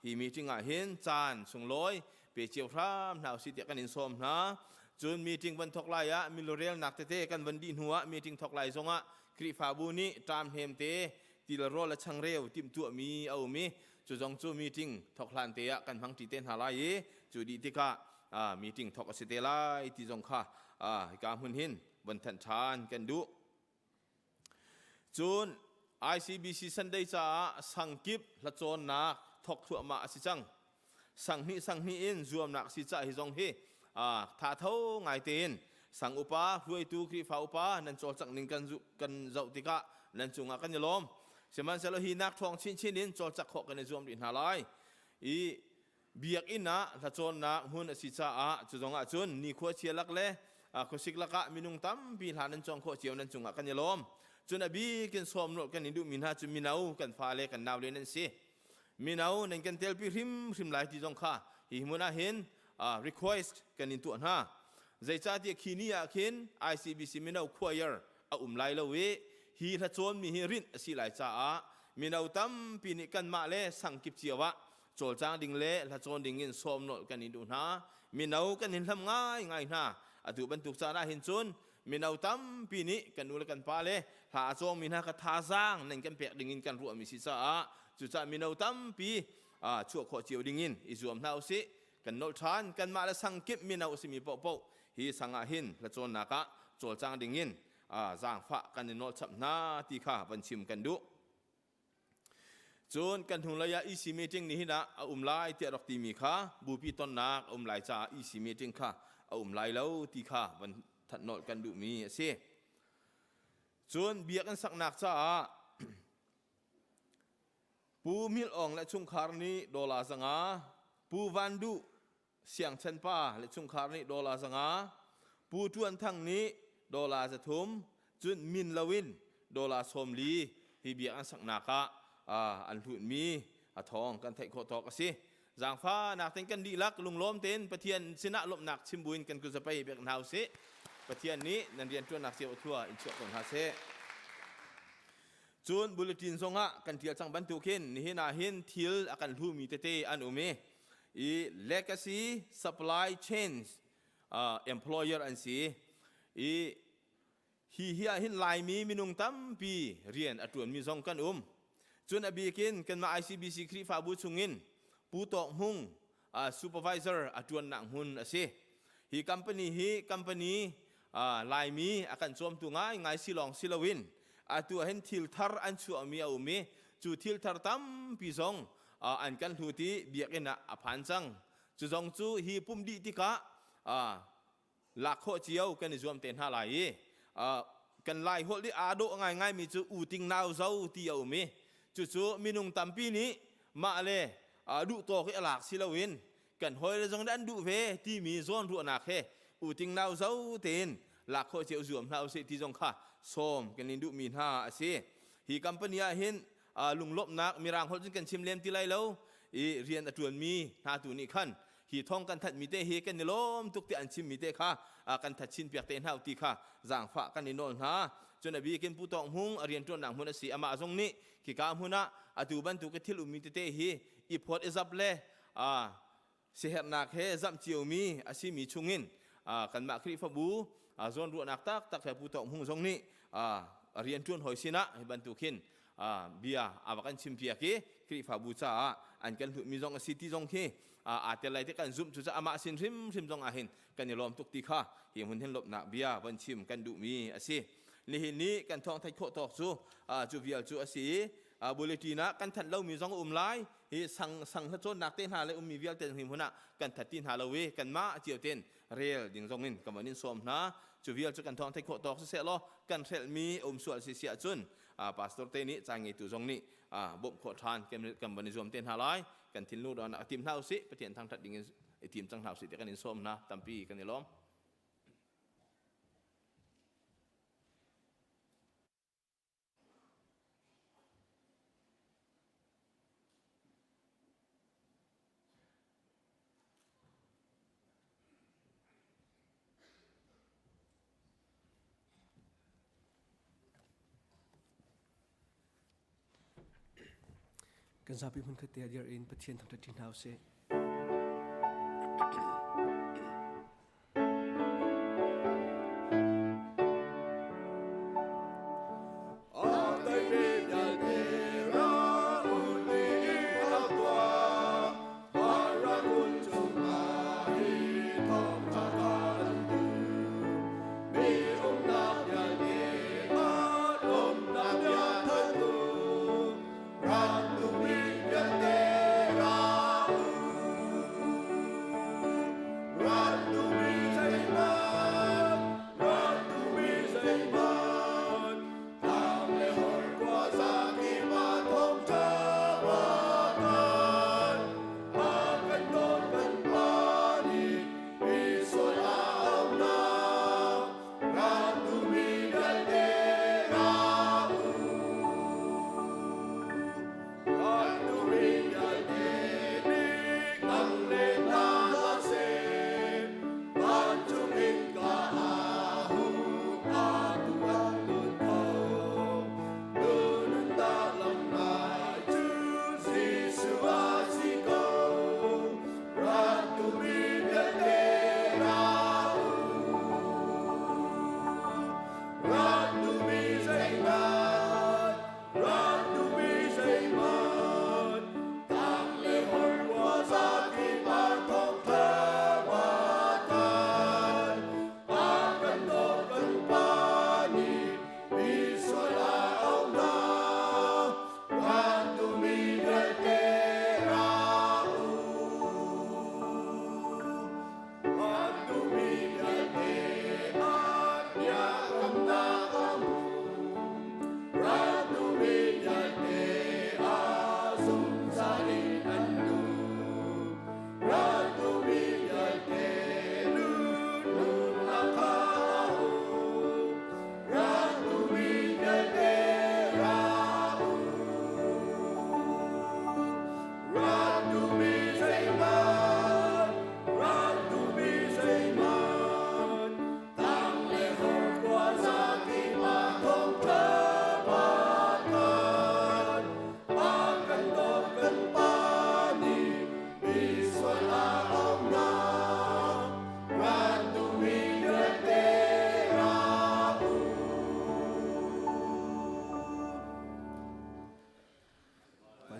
ฮีมีจริงเห็นจานส่งลอยเปียเจียวพรามหนาวสีเตียกันอินสมนะจนมีจริงวันทอกไลมิโลเรียลนักเตะกันวันดินหัวมีจริงทอกไลซงคริฟาบูนี่ตามเฮมเตตีละรอละชังเร็วติมตัวมีเอามีจุดจงจูมีจริงทอกลานเตะกันพังตีเต้นหาไลจุดดีที่กะมีจริงทอกสิเตไลที่จงค่ะการหุ่นหินวันทันทานกันดูจนICBC สันได้จ้าสังกิบละโจนนักทกถั่วมาสิจังสังนี้อินรวมนักสิจ้าฮิจงเฮท่าเท่าไงเตีนสังอุปารวยตูครีฟ้าอุปานั่นโจจังนิงกันเจ้าติกะนั่นจุงกันยลมเสมันเสลฮีนักทองชิ้นนินโจจักขอกันในรวมดินหาไลเบียกอินนะละโจนนักหุ่นสิจ้าจุจงจุนนี่ขั้วเชียลักเล่ขั้วสิกลักะมินุงตั้มปีหานั่นจงขั้วเชียวนั่นจุงกันยลมจนอบีกันสมโนกันอินดูมินฮาจุมินาวกันฟาเลกันนาวเลนันซีมินาวนั่นกันเทลปีริมหลายที่จงข้า hi muna hin request kan in tu ha zai cha ti khi ni ya khin ICBC minau choir a lai lo we hi tha chon mi hi rin si lai cha a minau tam pi ni kan ma le sang kip chiawa chol chang ding le la chon ding in som no kan in du na minau kan in lam ngai na atu ban tuk cha na hin chun minau tam pi ni kan ul kan pa le ha chong min ha ka tha sang nen kan pek ding in kan ru mi si cha a chu cha minau tam pi chu kho chiu ding in izuam nau si kan nol than kan ma la sang kip minau si mi po po hi sanga hin la chon na ka chol chang ding in zang fa kan nol chap na ti kha ban chim kan du chun kan thung la ya EC meeting ni na lai ti rok ti mi kha bu pi ton na lai cha EC meeting kha lai lo ti kha ban that nol kan du mi se chun bia kan sak nak cha pu mil ong la chung khar ni dola zanga pu van du siang chen pa le chung khar ni dola zanga pu tuan thang ni dola za thum chun min lawin dola som li hi bia an sak naka an thu mi thong kan thai kho tok si jang pha nak ten kan di lak lung lom ten pathian sina lom nak chimbuin kan ku za pai bek nau se pathian ni nan rian tuan nak se othua in chok kon ha se chun bulletin zonga kan tial chang ban tu khin ni hina hin thil akan thu mi te an ume i legacy supply chains employer an si i hi hin lai mi minung tam pi rian atun mi zong kan chun abikin kan ma ICBC kri fa bu chungin pu tok hung supervisor atun nang hun ase hi company lai mi akan chom tu ngai silong silawin atu hen thil thar an chu ami umi chu thil thar tam pi zong an kan thu ti biakena aphan chang chu zong chu hi pum di ti ka lakho chiao kan zuam ten ha lai kan lai hol di ado ngai mi chu u ting nau zau ti umi chu minung tampi ni ma le du to ki alak silawin kan hoi le jong dan du ve ti mi zon ru na khe u ting nau zau ten lakho chiao zuam nau se ti jong kha som kan in du min ha ase hi company a hin lung lop nak mirang hol jin kan chim lem ti lai lo i rian atun mi ha tu ni khan hi thong kan that mi te hi kan nilom tuk ti an chim mi te kha kan that chin piak ten hau ti kha jang fa kan in non ha chuna bi ken pu tong hung arian ton nang hun si ama zong ni ki ka huna atu ban tu ke thil umi te hi i phot ezap le se her nak he zam chiu mi asi mi chungin kan ma khri fa bu zon ru nak tak he pu tong hung zong ni arian ton hoi sina ban tu khin bia awakan chim piak ki khri fa bu cha an kan hu mi zong asi ti zong khi ate lai te kan zum chu cha ama sin rim zong a hin kan lom tuk ti kha hi hun hen lop na bia ban chim kan du mi asi ni hin ni kan thong thai kho tok chu vial chu asi bulletina kan that lo mi zong lai hi sang ha chon nak ten ha le mi vial ten him huna kan that tin ha lo we kan ma chiu ten rel ding zong in kamanin som na chu vial chu kan thong thai kho tok se lo kan rel mi sual si sia chun pastor te ni changi tu zong ni bom kho than kan ban zom ten ha lai kan tin lu don atim hau si pathian thang that ding tim chang hau si te kan in som na tampi kan lom kan sabi hun ka tia dir in pathian thang tin hau se Hãy subscribe cho kênh Ghiền Mì Gõ để không bỏ lỡ những video hấp dẫn.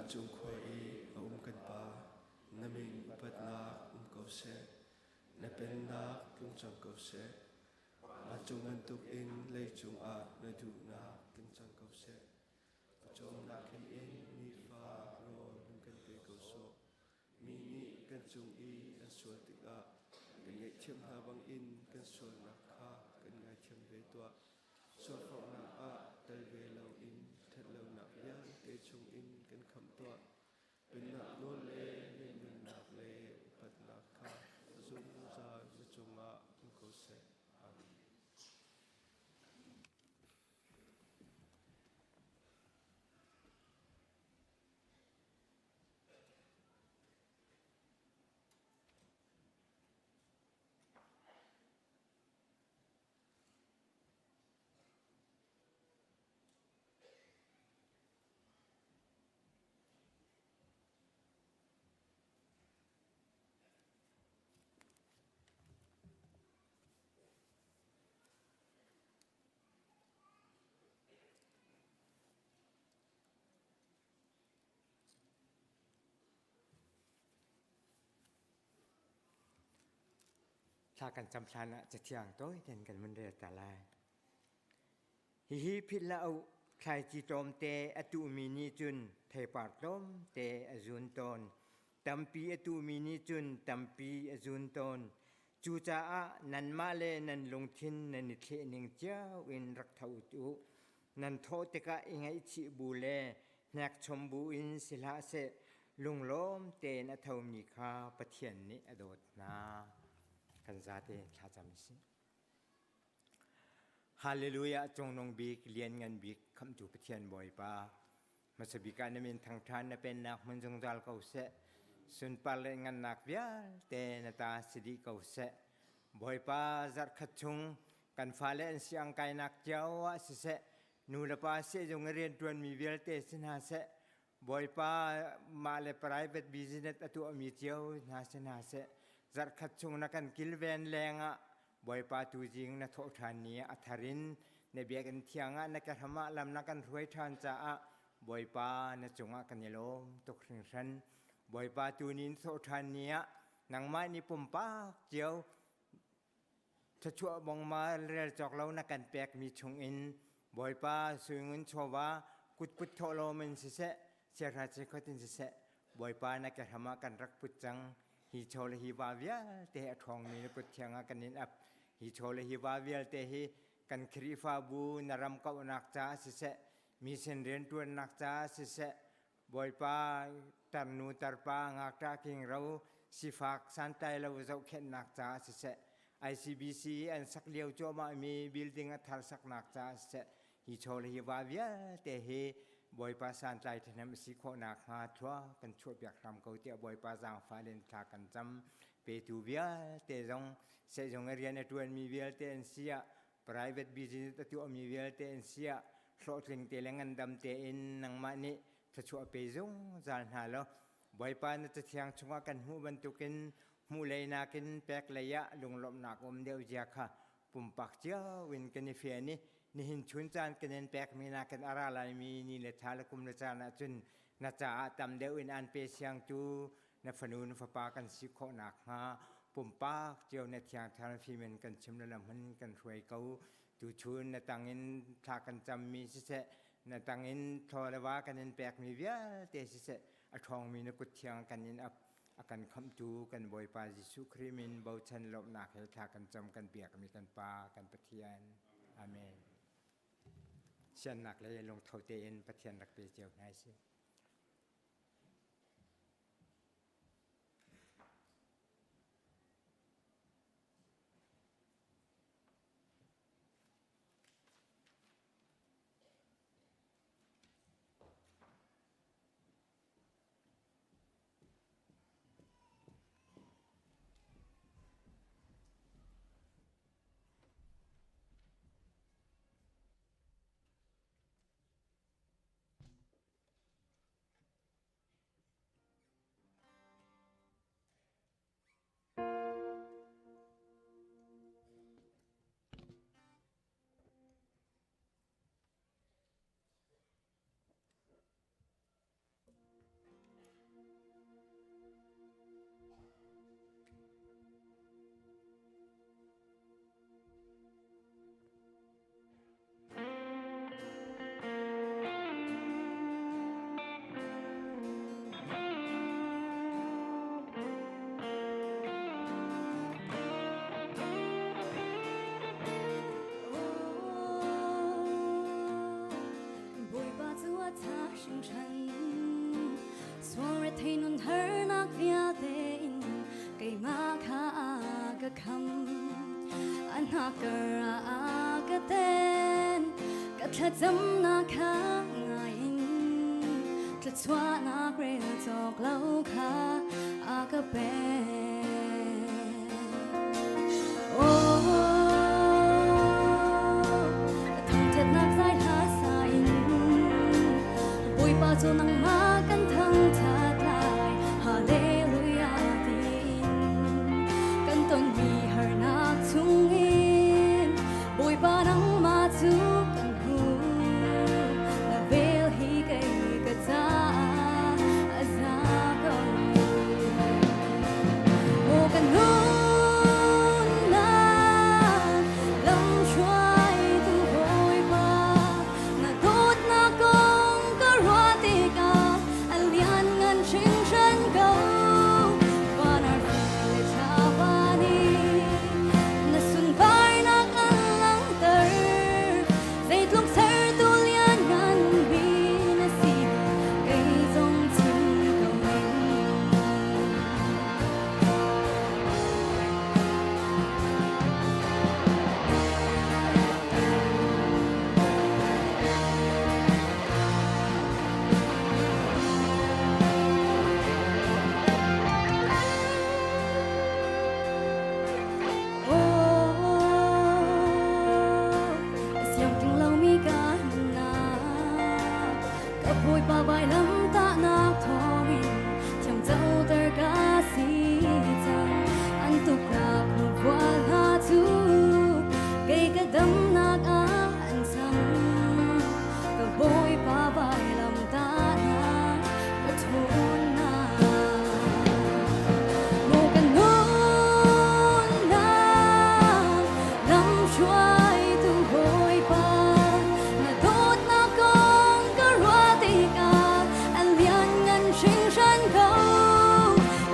chung khoi a kan pa na ming pat na ko se na pen na tung chang ko se a chung an tuk in le chung a na du na tung chang ko se chung na khem in mi fa ro lung kan pe ko so mi ni kan chung i an so tik a kan ngai thiam ha bang in kan so na kha kan ngai thiam ve to so fa na a dal ve lo in that lo na ya te chung in kan kham toเป็นนักโน้นเล่เป็นนักเล่ปัตนักข้าซุ่มซาจะจงอาอุโกเสอาเมน ถ้ากันจำพลันจะเที่ยงต้อยเดินกันมันเรือแต่ละฮิพิลาเอาใครจีโจมเตอตุมินิจุนเทปาร์ต้มเตอจุนตนตัมปีอตุมินิจุนตัมปีอจุนตนจูจาอะนันมาเลนันลงทินนันนิเทนิงเจ้าอินรักเท่าจุนันโทเตกะอิงไอชิบูเลนักชมบูอินศิลาเสลุงล้มเตนอเทวมีคาปะเทียนนิอโดดนากันซาเตชาจามิสิฮาเลลูยาจงนงบีกเลียนเงินบีกคำจูปะเทียนบ่อยปามาสบิการนมินทางทานนเป็นนักมันจงจัลเกาเสสุนปาเลงันนักเบียเตนตาสิดีเกาเสบ่อยปาจัดขัดชงกันฟ้าเลนเสียงไกนักเจ้าวสิเสนูละปาเสจงเรียนตวนมีเวลเตสินาเสบ่อยปามาเล private business อตัวมีเจ้านาสินาเสจัดขัดชงนักกันกิลเวนแรงอ่ะบ่อยปาตูจิงนักโทษานีอัธรินในเบียกันเทียงอ่ะนักธรรมะลำนักกันรวยทานจ้าบ่อยปานักจงอ่ะกันยโลมตกถึงฉันบ่อยปาตูนินโทษานีอ่ะนังไม้นิปุ่มปาเจียวถ้าชั่วบงมาเรียจอกเรานักกันแปลกมีชงอินบ่อยปาสวยเงินโชวากุดปุตโทโลมันสิเสเสียราชก็ตินสิเสบ่อยปานักธรรมะกันรักปุจจังฮิโชลฮิวาเวียเตะทองมีนปุตเทียงกันนินอับฮิโชลฮิวาเวียเตะกันครีฟาบูนารำเกานักจ้าสิเสมีเส้นเรียนตัวนักจ้าสิเสบ่อยปาตันนูตัรปางักตาคิงเราสิฟักสันไตเราจะเข็นนักจ้าสิเสICBC อันสักเลี้ยวโจมามีบิลดิ้งอัฐสักนักจ้าสิเสฮิโชลฮิวาเวียเตะบ่อยปาสันไตทนามสิโคนักหาทัวกันช่วยเบียกทำเกาเตะบ่อยปาจางฟ้าเลนทากันจำเปตูเวียเตะจงเสจงเรียนตัวมีเวียเตนเสีย private business ตัวมีเวียเตนเสียโสดลิงเตลังกันดำเตอินนังมานิถ้าช่วยเปจงจานหาแล้วบ่อยปานจะเที่ยงชงกันหูบรรทุกินหูเลยนากินแปกเลยะลงลมหนักเดียวเจ้าค่ะปุ่มปักเจ้าวินกันนิเฟียนี่นี่หินชุนจานกันแปกมีนากันอะไรลายมีนี่เลทาลกุมเลจานะจุนนาจ่าตำเดียวอินอันเปเสียงจูนฝนูนฝปากันสิโคนักฮะปุ่มปักเจ้าในเที่ยงทางฟิเมนกันชิมละลำมันกันช่วยเขาตูชุนในตังอินทากันจำมีสิเสในตังอินทอเลวากันแปกมีเวียเตสิเสอทองมีนกุเที่ยงกันอินอับอาการคำจูกันบ่อยปาจิสุคริมินเบาชันลบหนักให้ทากันจำกันเปียกมีกันปากันปะเทียนอาเมนเช่นหนักเลยลงเท่าเตนปะเทียนรักเปเจียวนายสิ星辰，所谓天nun her nak via dein, kay maka kam, anak ka ten, katladzam na ka ngayon, tlatswa na krel tok lau ka akapen. Cho nang ma kan thang that lai hallelujah tin kan ton mi har nak chung in boi pa nang ma chu kan hu na vel hi kai ka ta aza ko o kan hu na lam chwai tu boi pa na tot na kong ka alian ngan ching chan go panar le chapani na sun bai na alang ter zai tlung ser tu lian ngan bi na si kai zong chin go bôi ba bài lắm ta nạc thôi chẳng dâu tờ ca sĩ chẳng anh tục nạc một qua la tu cây cái đâm nạc á anh sang cả bôi ba bài lắm ta nạc cả thôn nạc một cái nôn nạc lắm choai tu bôi ba là tốt nạc con cả roa tì cả anh lian ngăn chinh chan go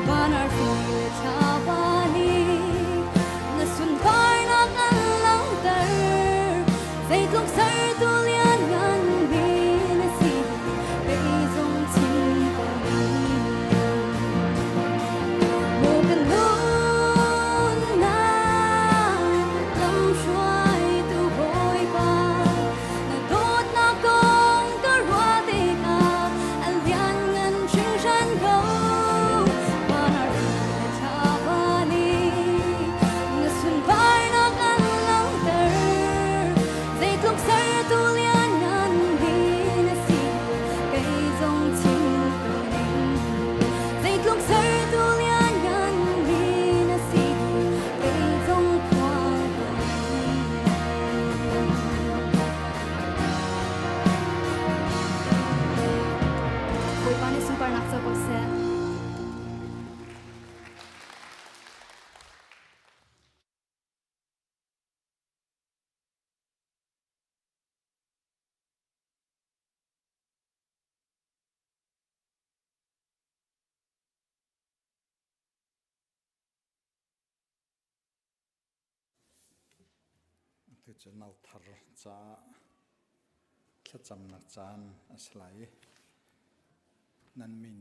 banar phi le cha ba ni na sun bai nạc anh lắng ter dây tlung ser tu lian ngăn bi na si cây dòng chim con một cái nôn nạc lắm choai tu bôi ba là tốt nạc con cả roa tì cả anh lian ngăn chinh chan go banar phi le cha ba ni na sun bai nạc anh lắng ter dây tlung ser tu lian ngăn bi na si cây dòng chim con dây tlung ser tu lian ngăn bi na si cây dòng khoang bôi pa ni sun par nak cho ko se tu chu nau thar cha thla cham na chan aslai nan min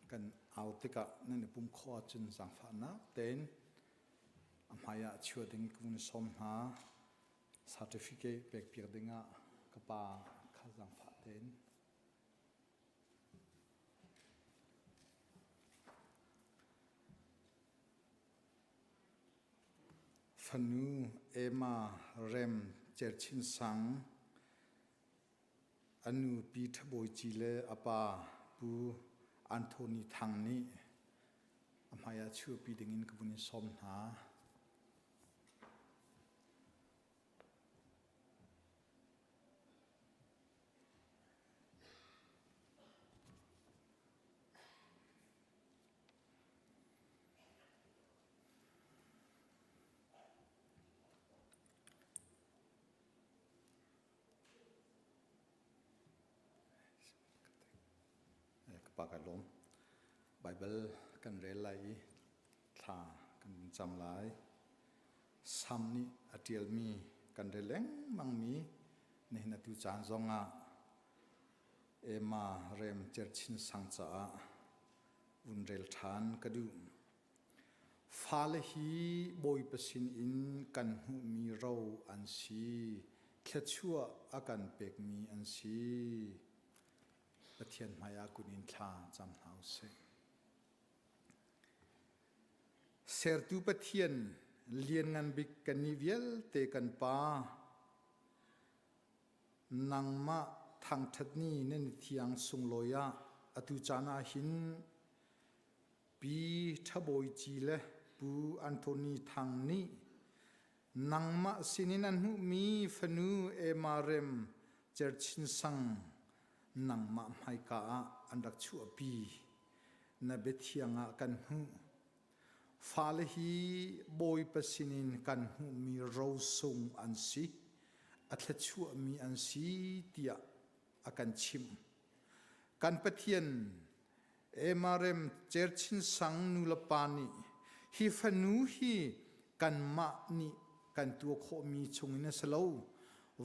kan autika nan pum kho chun sang pha na ten amaya chuading kun som ha certificate pek pir dinga kapa khazang pha ten Fanu Emma Rem Cherchin Sang Anu Pith Boy Chile Apa Pu Anthony Thangni Amaya Chu Pi Dingin Kabuni Som Ha Pakalom Bible kan relai tha kan cham lai samni atial mi kan releng mang mi ne na tu chan zonga เอมาเรมเจรชินสังจ้าอุนเรลทานกระดูฟาเลฮีบอยปสินอินกันหูมีเราอันซีเคล็ดชั่วอาการเปกมีอันซีปะเทียนมายากุนินทาจำเอาเสเซอร์ตูปะเทียนเลียนงานบิกกันนิเวลเตกันปานังมาทางทัดนี้เน้นที่ยังทรงลอยอตุจานาหินปีทบอยจีเลปูอันโทนีทางนี้นังมาสินินันหูมีฟนูเอมาเรมเจอชินสังนังมาไม่กาอันดักชัวปีนเบทียงกันหูฟาเลฮีบอยปสินินกันหูมีเราทรงอันซีอัตชัวมีอันซีเตียอากันชิมกันปะเทียนเอมาเรมเจอชินสังนุลปานีฮีฟนูฮีกันมานีกันตัวโคมีชงในสโล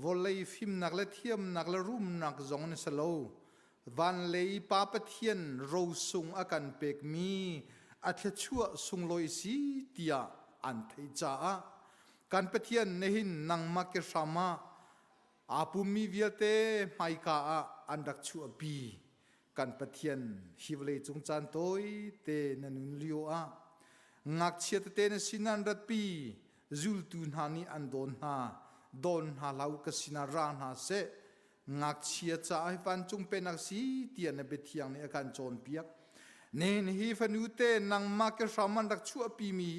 วอลเลยฟิมนักละเทียมนักละรุมนักจงในสโลวันเลยปาปะเทียนเราสุงอากันเปกมีอัตชัวสุงลอยสีเตียอันไทจ้ากันปะเทียนในหินนังมาเกชามาอาปุมีเวียเตไม่กาอันดักชัวปีกันปะเทียนฮิวเลยจงจันโตยเตนันุนลิโองักเชียตเตนสินันรัตปีจุลตูนหานีอันโดนหาลาวกสินาราหาเสงักเชียจ่าให้ฟันจงเป็นนักสีเตียนเบทียงในอาการโจรเปียกเนนฮีฟันูเตนังมาเกชามันดักชัวปีมี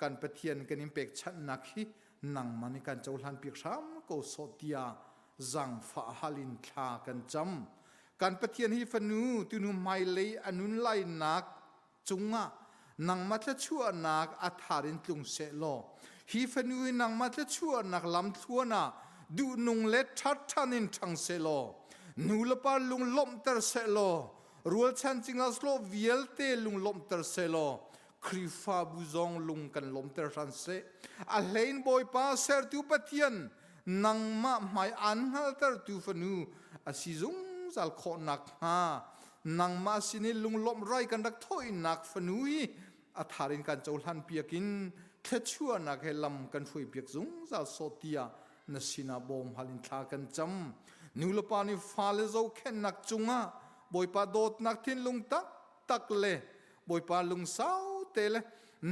กันปะเทียนกันอิมเปกชันนักฮีนังมันในการเจ้าลันเปียกช้ำก็สดเตียจังฟ้าฮัลินคลากันจำการปะเทียนฮีฟันูตุนุไมเลยอนุนไลนักจุงะนังมัทชั่วนักอัฐารินตุงเสโลฮีฟันูนังมัทชั่วนักลำทัวนาดูนุงเล็ดชัดทันินทังเสโลนูลปาลุงลมเตอร์เสโลรัวชันจิงาสโลเวียลเตลุงลมเตอร์เซโลคริฟาบุซองลุงกันลมเตอร์ชันเซอัลเลนบอยปาเซอร์ตูปะเทียนนังมาไม่อันฮัลเตอร์ตูฟนูอาศิซุงซัลโคนักฮานังมาสินิลุงลมไรกันดักถอยนักฟนุยอัฐารินกันเจ้าลันเปียกินเทชัวนักเฮลัมกันช่วยเปียกซุงซัลโซเตียนสินาบอมฮัลินทากันจำนิวลปานิฟาเลโซเข็นนักจุงะบอยปาโดดนักทินลุงตักเลบอยปาลุงสาวเตเล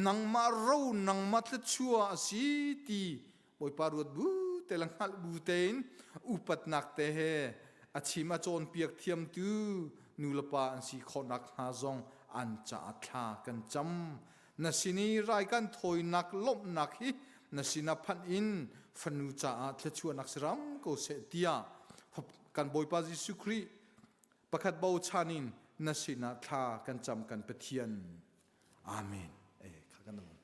นังมารูนังมาทชัวสีตีบอยปารวดบูเตลังฮัลบูเตนอุปัตนักเตเฮอาชิมาโจนเปียกเทียมตูนูลปาอันสีขนักหาซองอันจะอัฐากันจำนสินีรายกันถอยนักลบนักฮินสินาพันอินฟนูจะอัทชัวนักสรัมก็เสตียกันบอยปาจิสุครีประคัดเบาชานินนสินาทากันจำกันเปเทียนอาเมนข้ากันน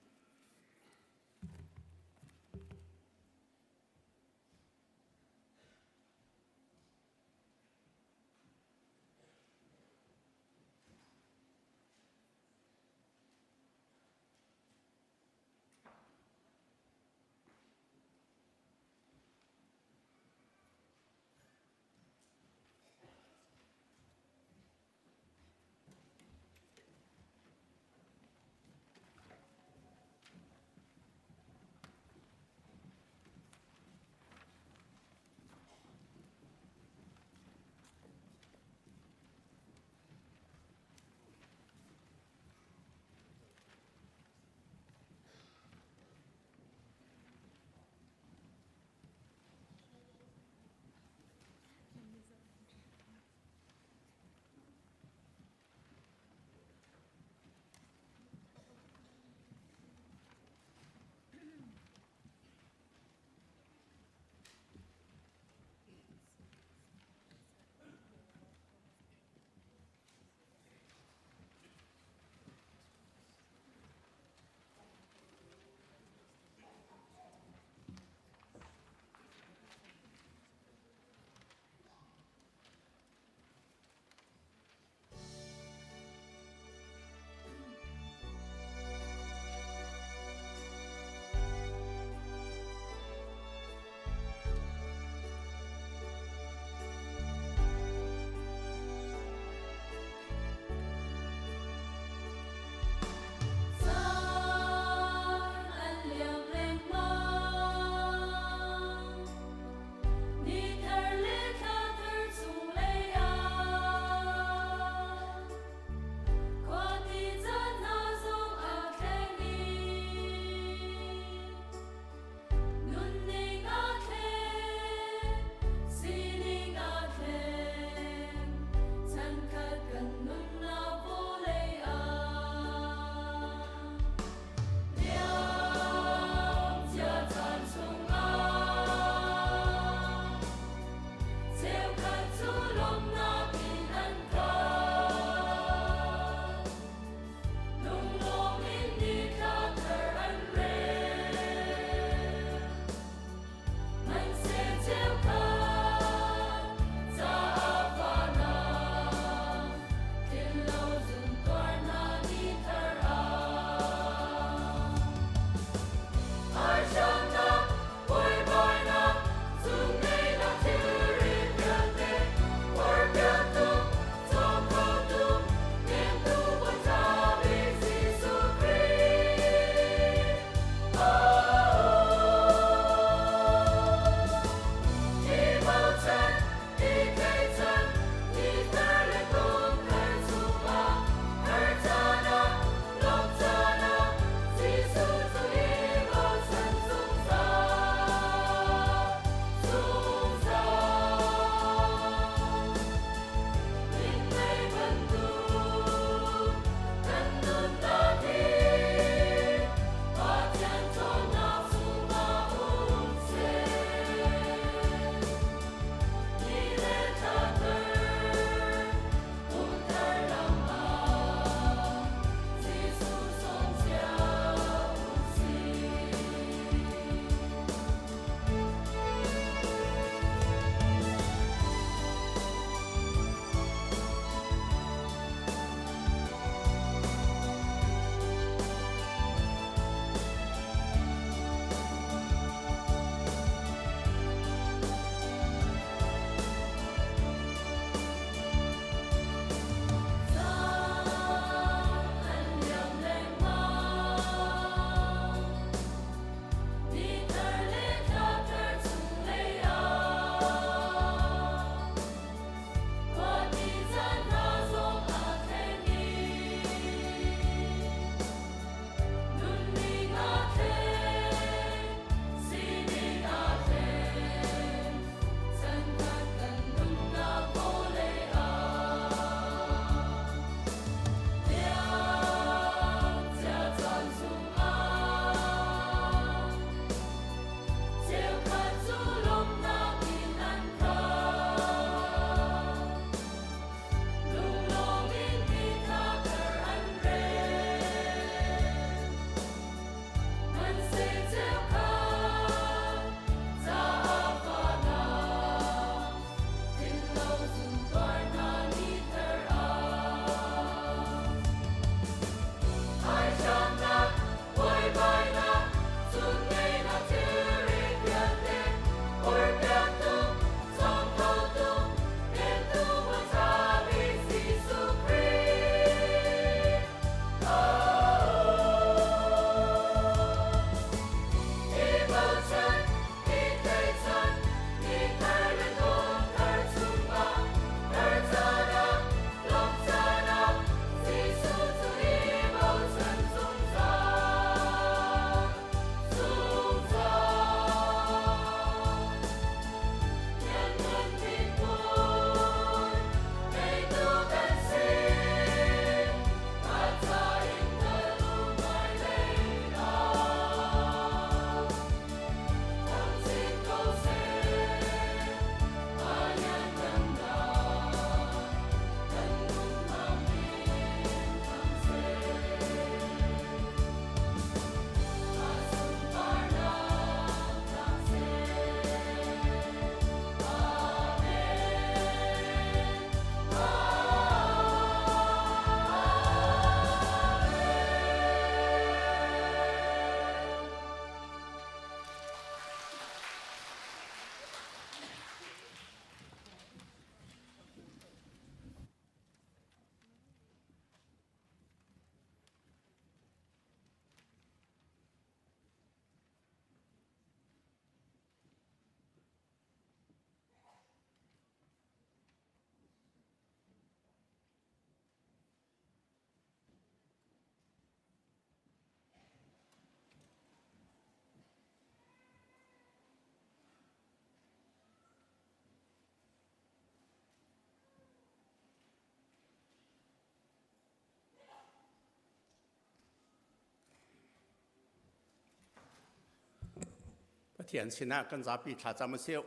ทียนสินะกันจะปีถาจำมาเซียว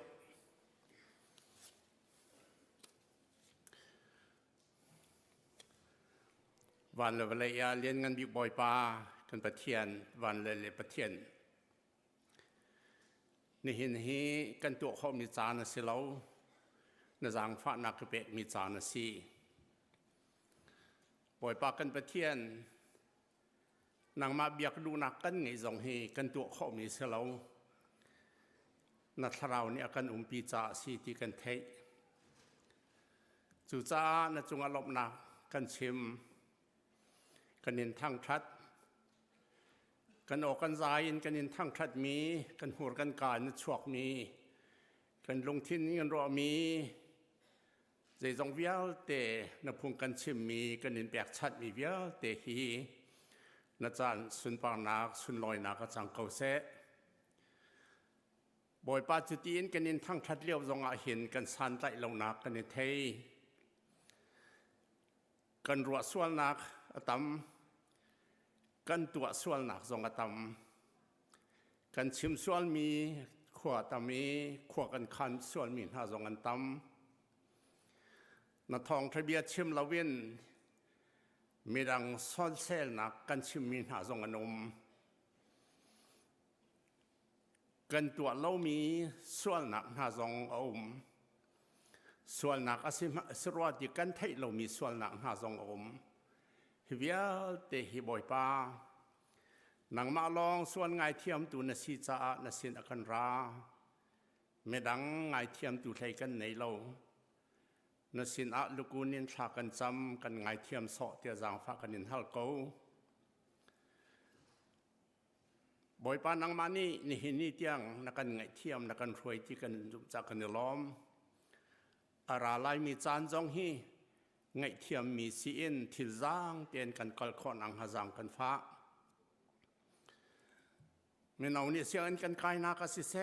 วันละเวลาเรียนเงินบิ๊กบอยปากันประเทียนวันเลยประเทียนนี่เห็นฮีกันตัวเขามีจานสิเราในจางฟ้านักเปกมีจานสิบอยปากันประเทียนนางมาเบียกดูนักกันไงจงฮีกันตัวเขามีสิเรานัทเราเนี่ยกันปีจ่าสีที่กันเทจู่จ้าณจงอารมณ์นักกันชิมกันนินทั้งทัดกันออกกันใจกันนินทั้งทัดมีกันหัวกันกายนชวกมีกันลงทิ้นกันรอมีใจจงเวียลเตนพุงกันชิมมีกันนินแบกชัดมีเวียลเตฮีนจานสุนปางนักสุนลอยนักจังเกาเสบ่อยป้าจุดอินกันนินทั้งทัดเลี้ยวจงอาเห็นกันสันไตลงนักกันนินเทกันรัวส่วนนักตำกันตัวส่วนหนักทรงตำกันชิมส่วนมีขวดตำมีขวดกันคันส่วนมีหาทรงกันตำนัทองทะเบียชิมละเว้นมีดังซ่อนเซลหนักกันชิมมีหาทรงกันนมกันตัวเล่ามีส่วนหนักหาทรงอมส่วนหนักอสิมสรวติกันไทยเรามีส่วนหนักหาทรงอมฮิวิลเตฮิบอยปานังมาลองส่วนไงเทียมตูนสีจ้านสินอกันราไม่ดังไงเทียมตูไทยกันในเรานสินอาลูกูนินทากันจำกันไงเทียมสอเตียจางฟ้ากันนินฮัลโกบอยปานังมานี่นี่หินนี่เตียงนักกันไงเทียมนักกันรวยที่กันจากกันล้อมอาราลายมีจานจงฮีไงเทียมมีซีอินทิลจางเตียนกันกอลคอนอังหาจางกันฟ้ามีนาวนี่เสียงกันกายนักสิเส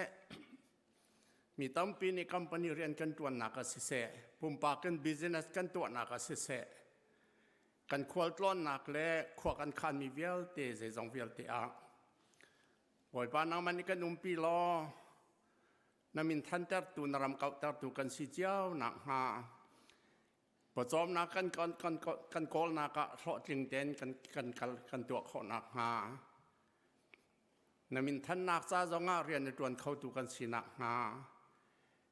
มีตั้มปีนี้คัมปานีเรียนกันตัวนักสิเสปุ่มปากันบิสเนสกันตัวนักสิเสกันควอลตลอนนักเล่ขวกันขันมีเวลเตะจงเวลเตะอ่ะบ่อยปานังมันนี่กันปีล้อนามินทันเตอร์ตูนรำเก่าเตอร์ตูกันสิเจ้าหนักหาปจอมนักกันโกลนักเพราะจริงเต้นกันตัวเขานักหานามินทันนักซาจงอาเรียนในตัวเขาตูกันสินักหา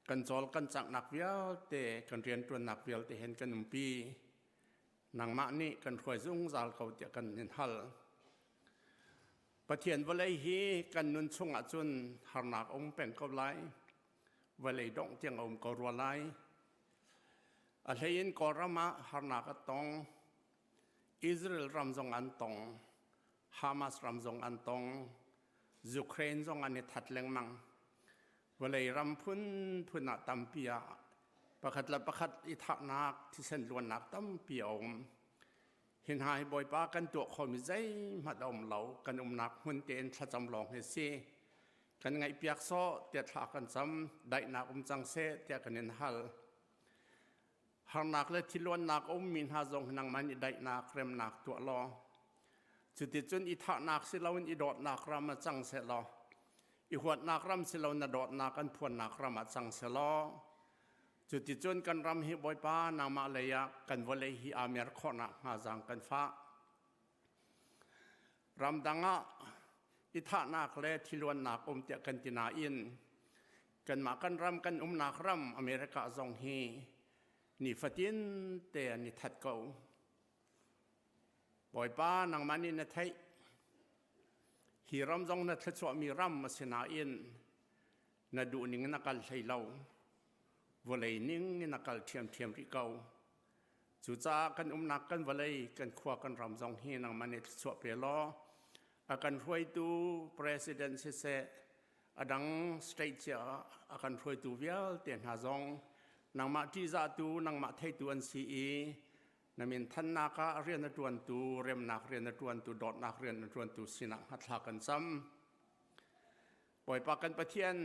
กันจอลกันจักนักเวียลเตกันเรียนตัวนักเวียลเตเห็นกันปีนางมะนี่กันถวยซุ่งจาลเขาเตกันเห็นฮัลประเทียนวลัยฮีกันนุนชงอาจุนหานักองเป็นกบไลวลัยดงเตียงองก็รัวไลอะไรยินกอรมาหานักตองอิสราเอลรำจงอันตองฮามาสรำจงอันตองยูเครนจงอันนี้ทัดเลงมังวลัยรำพุนนักตัมปียประคัดละประคัดอิทักนักที่เส้นล้วนนักตัมปียองเห็นหายบ่อยป้ากันตัวเขามีใจมาดมเหลากันนักหุ่นเตียนถ้าจำลองให้เสียกันไงเปียกซ้อเตียถากันจำได้นักจังเสเตียกันเห็นฮัลหางนักเลยที่ล้วนนักมีหาจงนังมันได้นักเริ่มนักตัวรอจุดที่จนอิทักนักสิเราอิดอดนักรามาจังเสลออีหัวนักรำสิเรานดอดนักกันพวนนักรามาจังเสลอจุดที่จนกันรำฮิบอยป้านางมาเลยกันวลัยฮิอาเมรขอนักหาจังกันฟ้ารำดังอ่ะอิทานักเล่ที่ล้วนนักเตียกันตินาอินกันมากันรำกันนักรำอเมริกาจงฮีนี่ฟัดินเตะนี่ทัดเก่าบอยป้านางมานี่นะไทยฮีรำจงนะทัดสวมีรำมาเสนาอินนะดูนิ่งนักการใช้เราวลัยนิ่งนักการเทียมริเก่าจู่จ้ากันนักกันวลัยกันขวากันรำจงฮีนางมานี่สวเปลอakan huai tu presiden sese adang state cia akan huai tu vial ten hazong nang ma ti za tu nang ma thai tu an si e namin than na ka rian na tuan tu rem nak rian na tuan tu dot nak rian na tuan tu sinak hat la kan sam poi pa kan pathian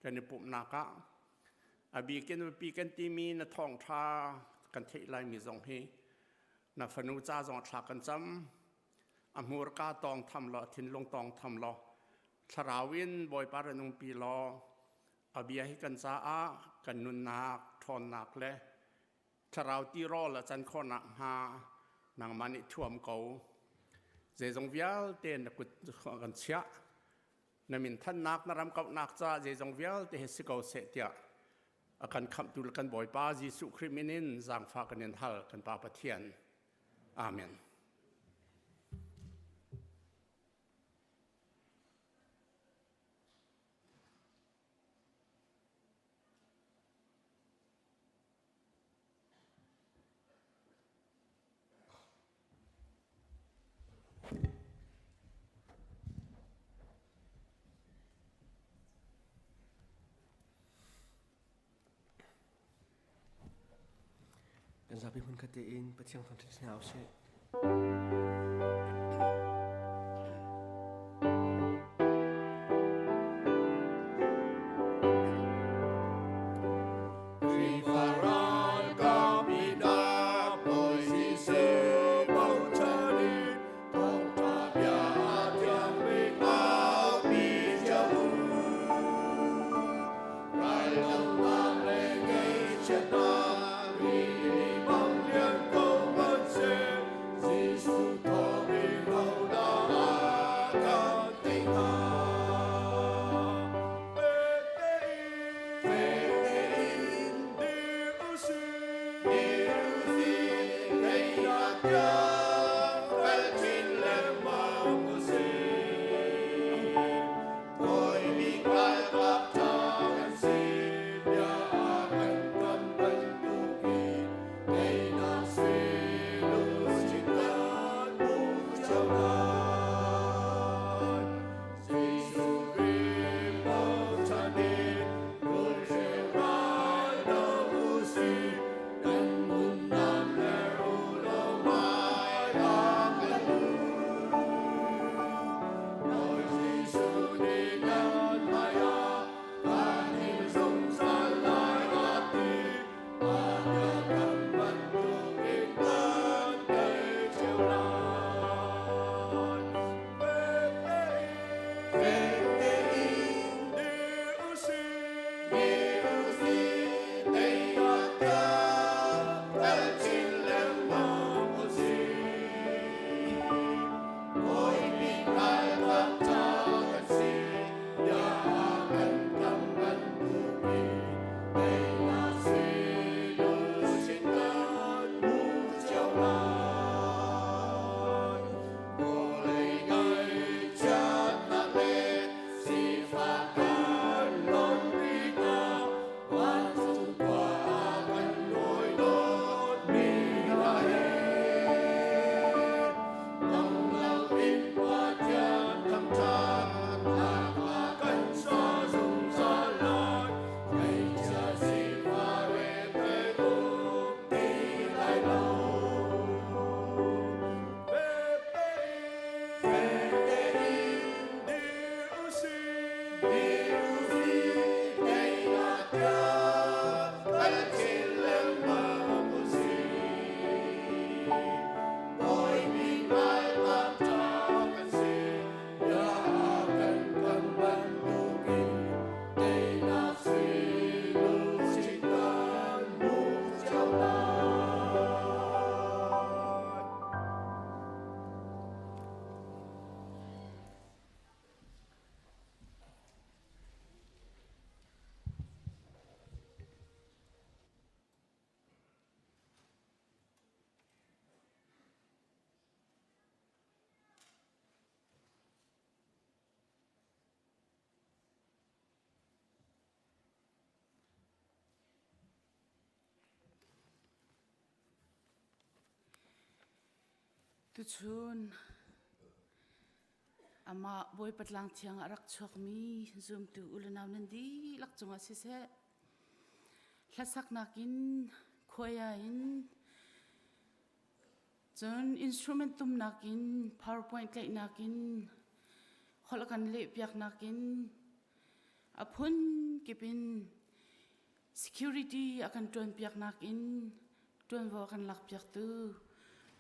kan ni pup na ka abi ken pi kan ti mi na thong tha kan thei lai mi zong he na fanu cha zong tha kan samอมูรกาตองทำละทินลงตองทำละ ชราวินบอยปารนุงปีลออาเบียให้กันซาอากันนุนนักทอนนักเลยชราวตีรอละจันข้อนักหานางมันอิท่วมเก่าเจจงเวียลเตนกุดกันเชียนามินท่านนักนารำกับนักจ้าเจจงเวียลเตเฮสิเก่าเสตียอาการคำตุลกันบ่อยป้าจิสุคริมินินจางฟ้ากันเนินทัลกันป้าปะเทียนอาเมน กันซาบิพุนคติอินปะเทียงทำทิศแนวเช่tu chun ama boy patlang thiang arak chok mi zoom tu ulanaw nandi lak chunga si se hlasak nakin khoya in chun instrument tum nakin powerpoint lai nakin kholakan le piak nakin apun kipin security akan tuan piak nakin tuan vo akan lak piak tu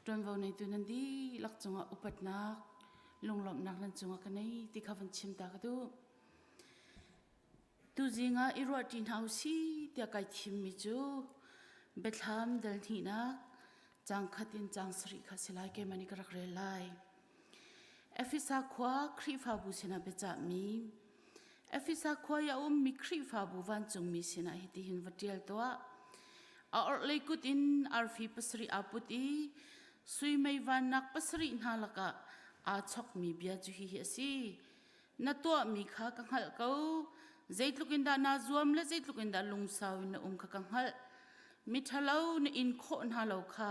tuan vo nei tu nandi lak chunga upat nak ลงหลบนักนั่นจงกันในที่เขาฟันชิมตากระดูตูจิงาอิรัวดินเฮาซีเดียกายทิมมิจูเบทามเดลทีนักจังขัดินจังสริขัสิลายเกมันนิกรักเรลัยเอฟิซาควาครีฟาบูสินาเบจามีเอฟิซาควายามีครีฟาบูวันจงมีสินาฮิติหินวัดเดียลตัวอาร์เลกุตินอาร์ฟีปัสริอาปุตีสุยไม่วันนักปัสรินาลกะอาชกมีเบียจุฮิเฮซีนัตัวมีข้ากังหัลเขาใจลุกินดานาจวมและใจลุกินดาลุงสาวินข้ากังหัลมิทะเลานอินโคนาเลาข้า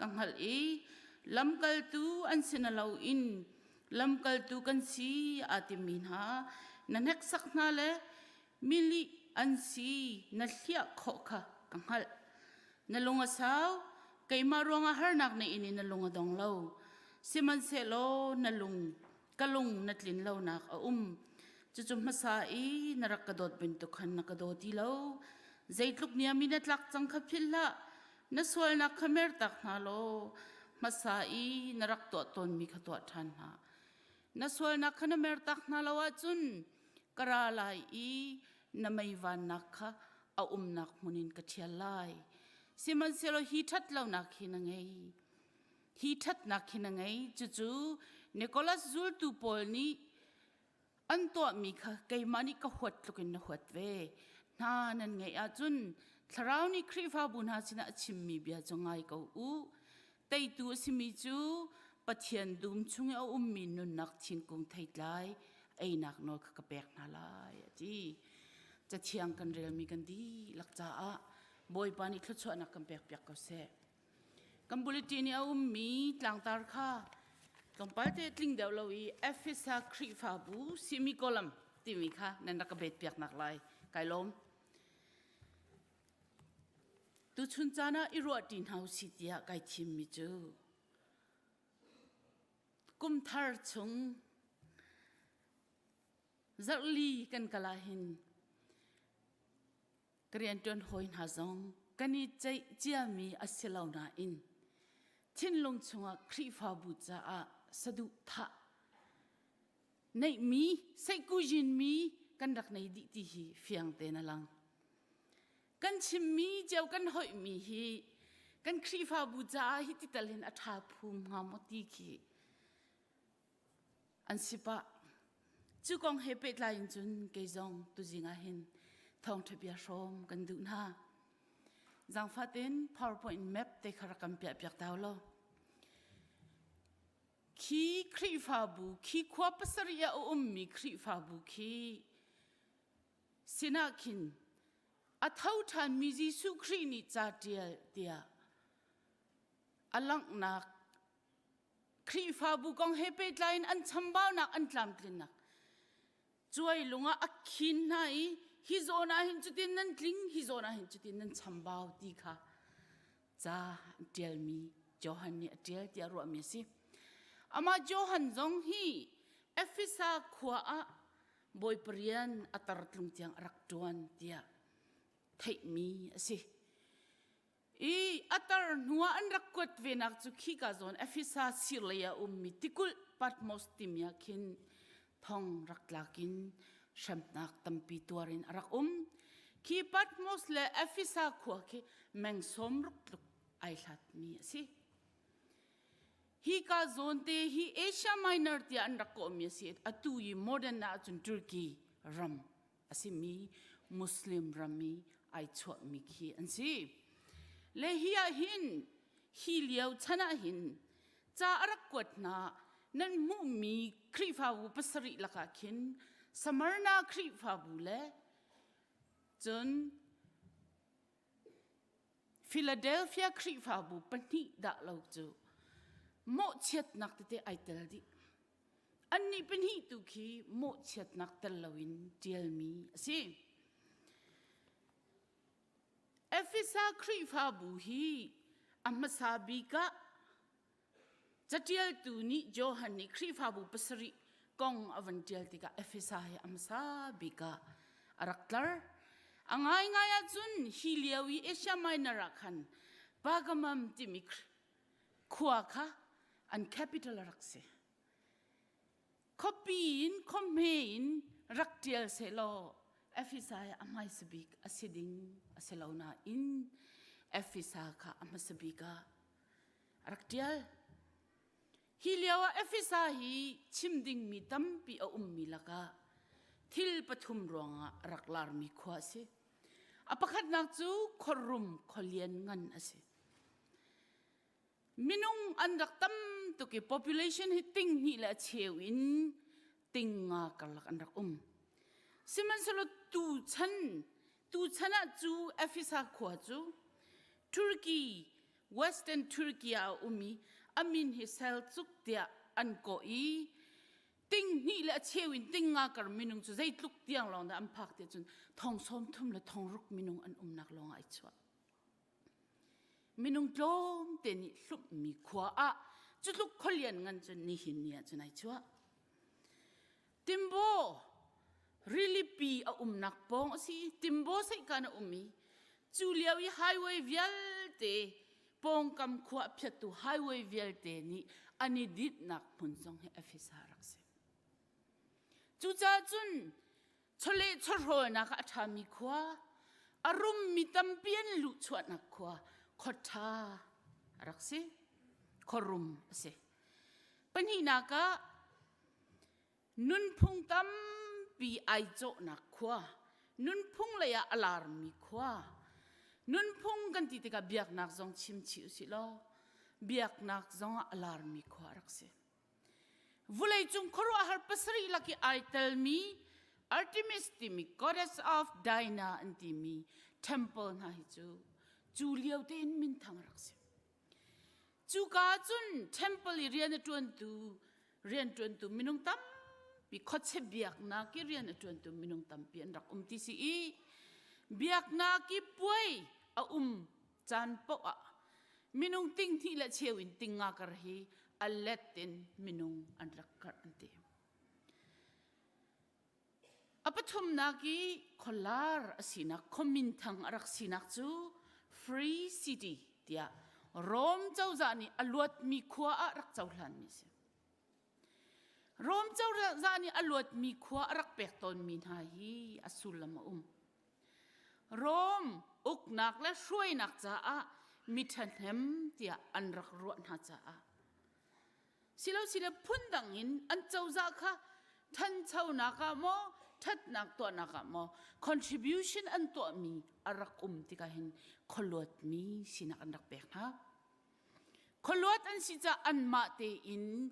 กังหัลลำกัลตูอันสินาเลาอินลำกัลตูกันซีอาติมินฮานันเฮกสักนาเลมิลิอันซีนัลเลียโคข้ากังหัลนลงอาสาวไกมารงอาหารนักในอินนลงอาดองเลาสิมันเซโลนลุงกะลุงนัดลินเลานักจุจุมาสายนรักกระโดดเป็นตุขันนักกระโดดที่เลาใจลุกเนียมีนัดลักจังขับพิลละนัสวลนักขมรตักนาโลมาสายนรักตัวตนมีขตัวทันหานัสวลนักขนเมรตักนาโลวจุนกระลายนไม่วันนักขะเอานักมุนินกระเทียลายสิมันเซโลฮีทัดเลานักหินังไงฮีทัดนักหินังไงจู่ๆนิโคลัสซูลตูโพลนี้อันตัวมีค่ะไกมานี่ก็หดลุกินหดเวนานั่นไงอาจุนทราวนี่ครีฟาบุญหาสินะชิมมีเบียจงไงก็แต่ตัวสิมีจูปะเทียนดุมชุงเอามีนุนนักทิ้งกงไทยไลไอ้นักนอขกระเบกนาลายจีจะเทียงกันเรียลมีกันดีลักจ้าบอยปานิคลุชนักกันเปียกก็เสกัมบูลิตีนี่เอามีหลังตาร์ค่าตรงไปเตลิงเดวลวีเอฟเฟซาครีฟาบูซิมิโคลัมที่มีค่ะนั่นนักเบ็ดเปียกนักลายไกลลมตุชุนจานะอิรัวดินเฮาสิเดียไกทิมมิจูกุมทาร์ชงจักลีกันกลาหินกรียนจนหอยนาซองกันนี่ใจเจียมีอาศัยเหล่านาอินทินลงชงะครีฟาบูจ้าสะดุทะในมีใส่กุจินมีกันรักในดิติฮีเฟียงเตนลังกันชิมมีเจ้ากันหอยมีฮีกันครีฟาบูจ้าฮิติตะเลนอัฐาภูมิงามติคีอันสิปะจุกองเฮเปตลายจุนเกยองตุจิงาหินทองทะเบียชมกันดูน่าจังฟาเต็น PowerPoint map เตคารักกันเปียกดาวโลคีครีฟาบูคีควาปสริยามีครีฟาบูคีสินาคินอัฐาวทานมีจิสุครีนิจาเดียอลังนักครีฟาบูกองเฮเปตไลน์อันชัมบ้านักอันตามกลินนักช่วยลุงอักขินไหนฮิโซนาหินจุดินนั่นกลิงฮิโซนาหินจุดินนั่นชัมบ้าดีค่ะจ้าเดียลมีจอหันเนี่ยเดียรัวมีสิอามาจอหันจงฮีเอฟิซาขวาบอยเปรียนอัตรตุงเตียงรักจวนเดียเทมีสิอัตรนัวอันรักกวดเวนักจุขีกาจอนเอฟิซาสิเลียมิติกุลปัดมอสติมียคินทองรักลากินชัมนักตัมปีตัวรินรักคีปัดมอสเลเอฟิซาขวาคีแมงสมรุกลุกไอลัดมีสิฮีกาโซนเตฮีเอเชียไมเนอร์ที่อันรักก็มีสิอตุยโมเดิร์นนาจุนตุรกีรัมอสิมีมุสลิมรัมมีไอชวมีคีอันสิเลฮีอาหินฮีเลียวชนะหินจ้ารักกวดนานั่นมุมีครีฟาบูปัสริลักาคินสมรนาครีฟาบูเลจนฟิลาเดลเฟียครีฟาบูปนิดาลาวจูโมเช็ดนักเตะไอเตลดิอันนี้เป็นฮีตุคีโมเช็ดนักเตลวินเจลมีสิเอฟิซาครีฟาบูฮีอัมมาซาบิกะจัดเจลตูนี่โจฮันนี่ครีฟาบูปัสริกองอวันเจลติกะเอฟิซาฮีอัมมาซาบิกะอารักลาร์อังไงไงจุนฮิเลียวีเอเชียไมนารักฮันบางมัมติมิคขวาค่ะอันแคปิตอลรักเซ copyin complain raktial selo efisa amai sabik asiding aselona in efisa ka amasabika raktial hiliawa efisa hi chimding mi tampi a ummilaka thil pathum ronga raklar mi khwase apakhat nak chu khorum kholian ngan ase minung andak tam to ke population hitting ni la chewin tinga kalak andak siman solo tu chana chu efisa khwa chu Turkey Western Turkey a amin hi sel chuk tia an ko i ting ni la chewin tinga kar minung chu zai tluk tiang long da am phak te chun thong som thum la thong ruk minung an nak long ai chwa minung tlom te ni hlup mi khwa a chu tluk kholian ngan chun ni hin nia chun ai chwa timbo really pi a nak pong si timbo sai kana Juliawi highway vialte pong kam khwa phatu highway vialte ni ani dit nak punsong he efisa rakse chucha chun chole chorho na ka thami khwa arum mitam pian lu chwa na khwa khotha rakse khorum se pani na ka nun phung tam pi ai cho na khwa nun phung la ya alarm mi khwa nun phung kan ti ka biak nak zong chim chi si lo biak nak zong alarm mi khwa rakse vulai chung khoro har pasri laki I tell me Artemis timi goddess of Diana antimi temple na hi chu Juliao te in min thang rakse chu ka chun temple rian tuan tu minung tam bi khotse biak na ki rian tuan tu minung tam pi an rak ti si i biak na ki puai a chan po a minung ting thi la chewin tinga kar hi a letin minung an rak kar ante apathum na ki kholar asina khomin thang arak sinak chu free city tia rom chau zani alwat mi khwa a rak chau hlan mi se rom chau zani alwat mi khwa arak pek ton min ha hi asul lama rom uk nak la shroi nak cha a mithanem tia anrak ro na cha a silo phundang in an chau za kha than chau na ka mo that nak to na ka mo contribution an to mi arak ti ka hin kholot mi sina an rak pek ha kholot an si cha an ma te in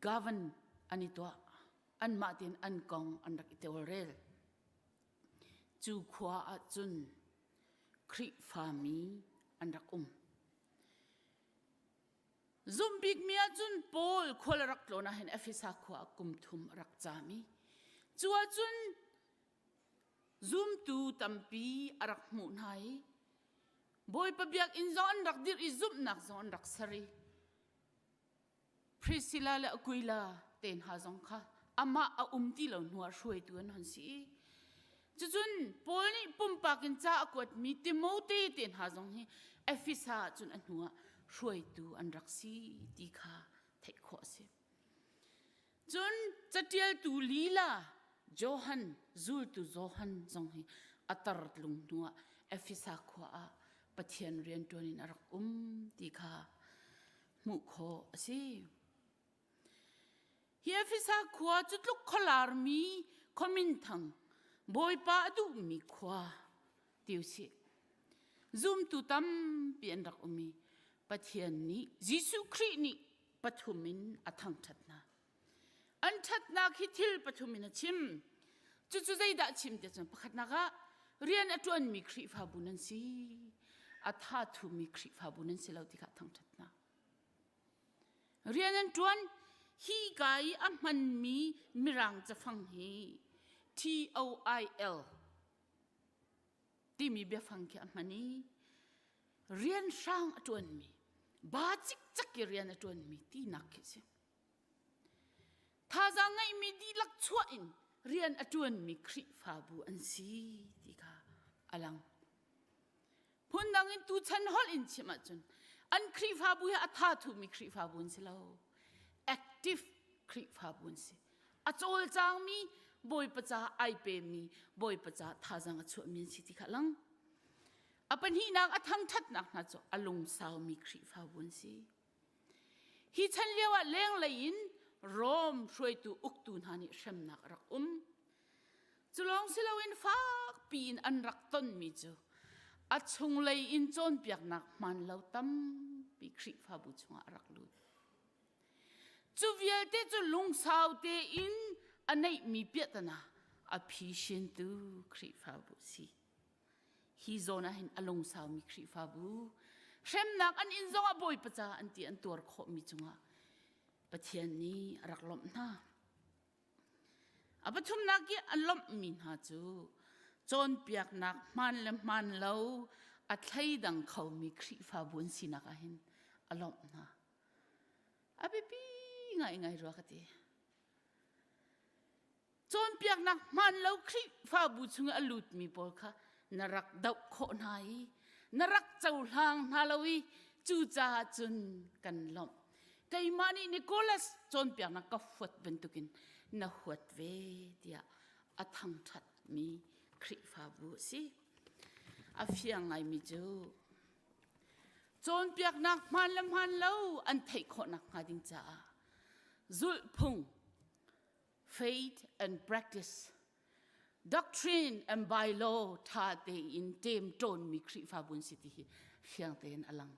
govern ani to an ma tin an kong an rak itewrel chu khwa a chun khri fami an rak zumbik mia chun pol khol rak lona hen efisa khwa kum thum rak chami chuwa chun zum tu tampi arak mu nai boy pabiak in zon rak dir i zum nak zon rak sari Priscilla la Aquila ten ha zong kha ama a ti lo nuar shuai tuan han si chun pol ni pumpa kin cha akwat mi Timothy ten ha zong hi efisa chun an nuwa shuai tu an raksi ti kha thai kho se chun chatial tu lila Johan zul tu Johan zong hi atar tlung nuwa efisa khwa a pathian rian tonin arak ti kha mu kho ase hi efisa khwa chutluk kholar mi khomin thang boy pa du mi khwa tiu si zoom tu tam pian rak pathian ni Jesu Christ ni pathumin athang thatna an thatna khi thil pathumin a chim chu zai da chim te chon pakhat na ga rian atun mi khri fa bunan si atha thu mi khri fa bunan si lo ti ka thang thatna rian an tuan hi gai a man mi mirang chafang hi TOIL ti mi be phang ki amani rian sang atun mi ba chik chak ki rian atun mi ti nak ki se tha za ngai mi di lak chua in rian atun mi khri fa bu an si ti ka alang phun dang in tu chan hol in chima chun an khri fa bu ya atha thu mi khri fa bun se lo active khri fa bun se a chol chang mi boy pacha ai pe mi boy pacha tha jang a chu min si ti khalang apan hi nak athang that nak na cho alung saw mi khri fa bun si hi chan lewa leng lein rom shroi tu uktu na ni shem nak rak chulong silawin fak pin an rak ton mi chu a chung lei in chon piak nak man lo tam pi khri fa bu chunga rak lut chu vial te chu lung saw te in anei mi piatana a phi shin tu khri fa bu si hi zona hin alung saw mi khri fa bu shem nak an in zonga boy pacha an ti an tur kho mi chunga pathian ni rak lom na apathum nak ki an lom min ha chu chon piak nak man lo a thlai dang khau mi khri fa bun si na ka hin alom na abi pi ngai ro ka ti chon piak nak man lo khri fa bu chung alut mi pol kha narak dau kho nai narak chau hlang na lowi chu cha chun kan lom kai mani Nicholas chon piak nak ka fot ben tukin na huat ve dia athang that mi khri fa bu si a fiang ngai mi chu chon piak nak man lo an thei kho nak nga ding cha zul phung faith and practice doctrine and by law tha te in tem ton mi khri fa bun si ti fiang ten alang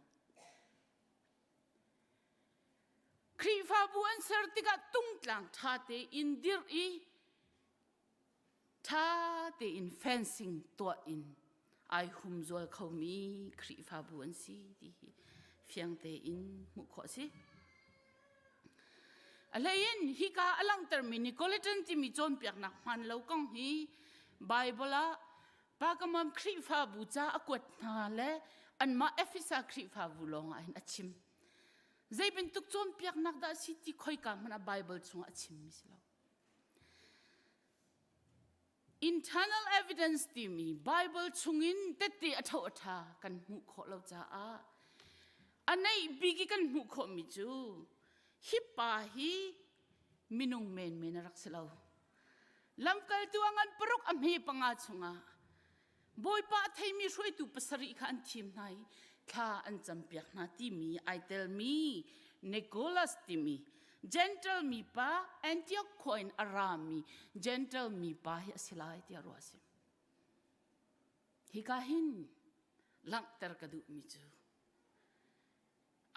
khri fa bu an sertika tung tlang tha te in dir i tha te in fencing to in ai hum zol khau mi khri fa bu an si ti fiang te in mu kho si alain hi ka alang termini koletan ti mi chon piak nak man lo kong hi bible pa kamam khri fa bu cha akwat na le an ma efisa khri fa bu long ain achim zai bin tuk chon piak nak da si ti khoi ka mana bible chung achim mi silo internal evidence ti mi bible chungin teti atho atha kan mu kho lo cha a anei bigi kan mu kho mi chu hi pa hi minung men rak selo lamkal tuangan peruk amhi panga chunga boy pa thei mi shroi tu pasari khan thim nai kha an champiak na ti mi I tell me Nicholas ti mi gentle mi pa Antioch coin arami gentle mi pa hi asilai ti arwasim hi ka hin lang ter kadu mi chu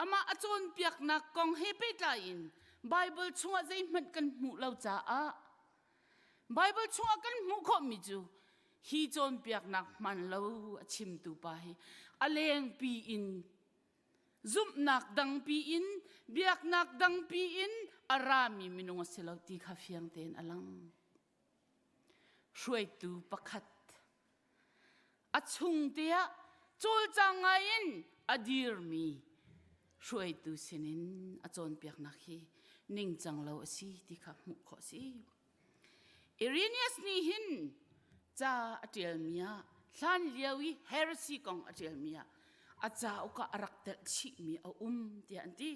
ama achon piak na kong hepe tlain bible chunga zai man kan mu lo cha a bible chunga kan mu kho mi chu hi chon piak nak man lo achim tu pa hi aleng pi in zum nak dang pi in biak nak dang pi in arami minung selo ti kha fiang ten alang shuai tu pakhat achung tia chol changain adir mi shuai tu sinin achon piak nak hi ning changlo si ti kha mu kho si Irenaeus ni hin cha atel mia hlan liawi heresy kong atel mia acha uka araktel chi mi a ti anti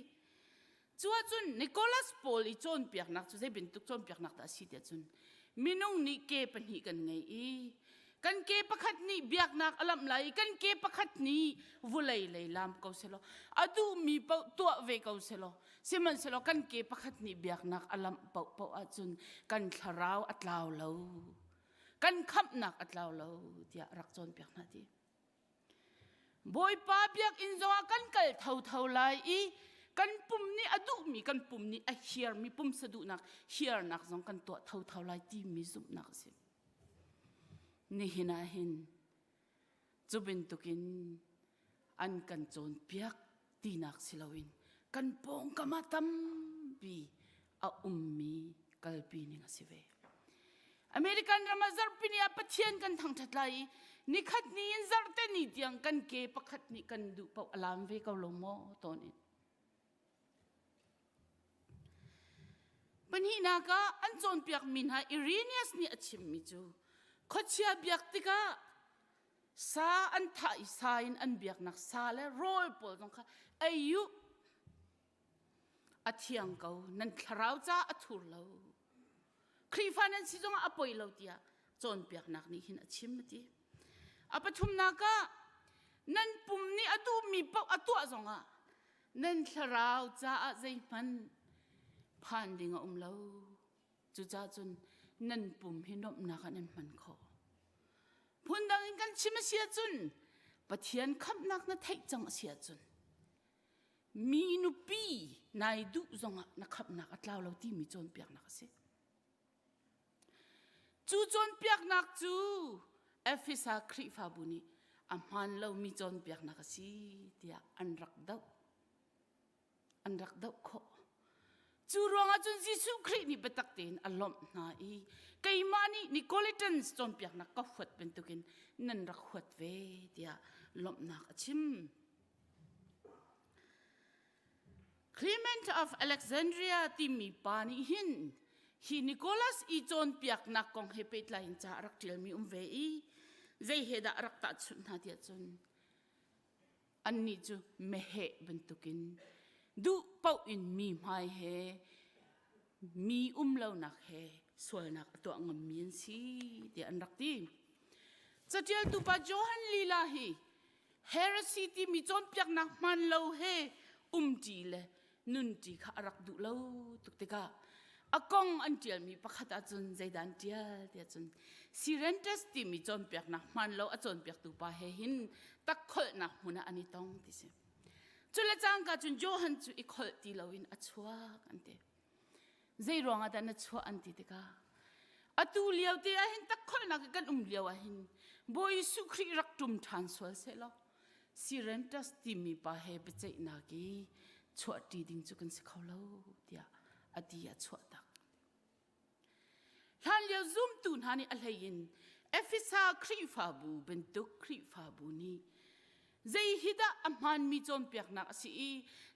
chua chun Nicholas Paul I chon piak nak chu sei bin tuk chon piak nak ta si te chun minung ni ke pani kan ngai I kan ke pakhat ni biak nak alam lai kan ke pakhat ni vulai lei lam ko selo adu mi pau to ve ko selo siman selo kan ke pakhat ni biak nak alam pau a chun kan tharau atlaw lo kan khap nak atlaw lo tia rak chon piak na ti boy pa biak in zo kan kal thau lai I kan pum ni adu mi kan pum ni a hiar mi pum sadu nak hiar nak zong kan to thau lai ti mi zum nak si ni hina hin chubin tukin an kan chon piak ti nak silawin kan pong kamatam bi a ummi kalpi ni ngasive American ramazar pinia pathian kan thang thatlai ni khat ni in zarte ni tiang kan ke pakhat ni kan du pau alam ve ko lomo tonin panhina ka an chon piak min ha Irenaeus ni achim mi chu khochia biak tika sa an thai sain an biak nak sa le rol pol jong kha ayu athiang ko nan tharau cha athur lo ครีฟานันสิจงอปอยเราเดียจนเปียกนักนี่หินอชิมดีอปทุมนักะนั่นปุ่มนี่อดูมีปอกอตัวจงอ่ะนั่นทราวจ้าใจมันผ่านดิ่งเราจุจ้าจนนั่นปุ่มหินนนักนั่นมันขอพูนดังกันชิมเสียจนปะเทียนขับนักนั่นเทจังเสียจนมีนุปีนายดุจงอ่ะนักขับนักอัตลาวเราที่มีจนเปียกนักเสียจูจนเปียกนักจูเอฟิสาครีฟาบุนีอามันเรามีจนเปียกนักสิเดียอันรักดาวขอจูรองอาจนยิสุครีนี่เป็นตักเต็นอารมณ์นายไกมานี่นิโคลิตันส์จนเปียกนักก็ฟดเป็นตุกินนั่นรักฟดเวเดียลมนักชิม Clement of Alexandria ที่มีปานิหินฮีนิโคลัสอีจนเปียกนักกองเฮเปตไลน์จะรักเทียมีเวอีใจเฮดารักตัดสุนนาเดียจนอันนี้จูเมเหเป็นตุกินดูเป้าอินมีไม่เฮมีเล่านักเฮสวยนักตัวงามมีนสีเดียอันรักดีจะเจอตุปาโจฮันลีลาฮีเฮรสิที่มีจนเปียกนักมันเล่าเฮจีเลนุนจีข้ารักดูเล่าตุกติกาอากงอันเดียมีประคตาจนใจดันเดียเดียจนซีเรนเตสที่มีจนเปียกนักมันเล่าจนเปียกตุปาเฮหินตักขลนักมุนาอันนี้ต้องที่เสจุลจังกาจุนโจฮันจุอีขลที่เราอินอัชวากันเดใจรองอาดันอัชวาอันติติกาอตูเลียวเดียหินตักขลนักกันเลียวหินบอยสุครีรักตุมทานสวลเสลาซีเรนเตสที่มีปาเฮเปเจนากีชวดดีดิ้งจุกันสิเขาเล่าเดียอดียชวดักท่านเลี้ยวซุ่มตูนฮานี่อะไรยินเอฟิซาครีฟาบูเป็นตุกครีฟาบูนี่ใจฮิดาอัมมันมีจนเปียกนักสิ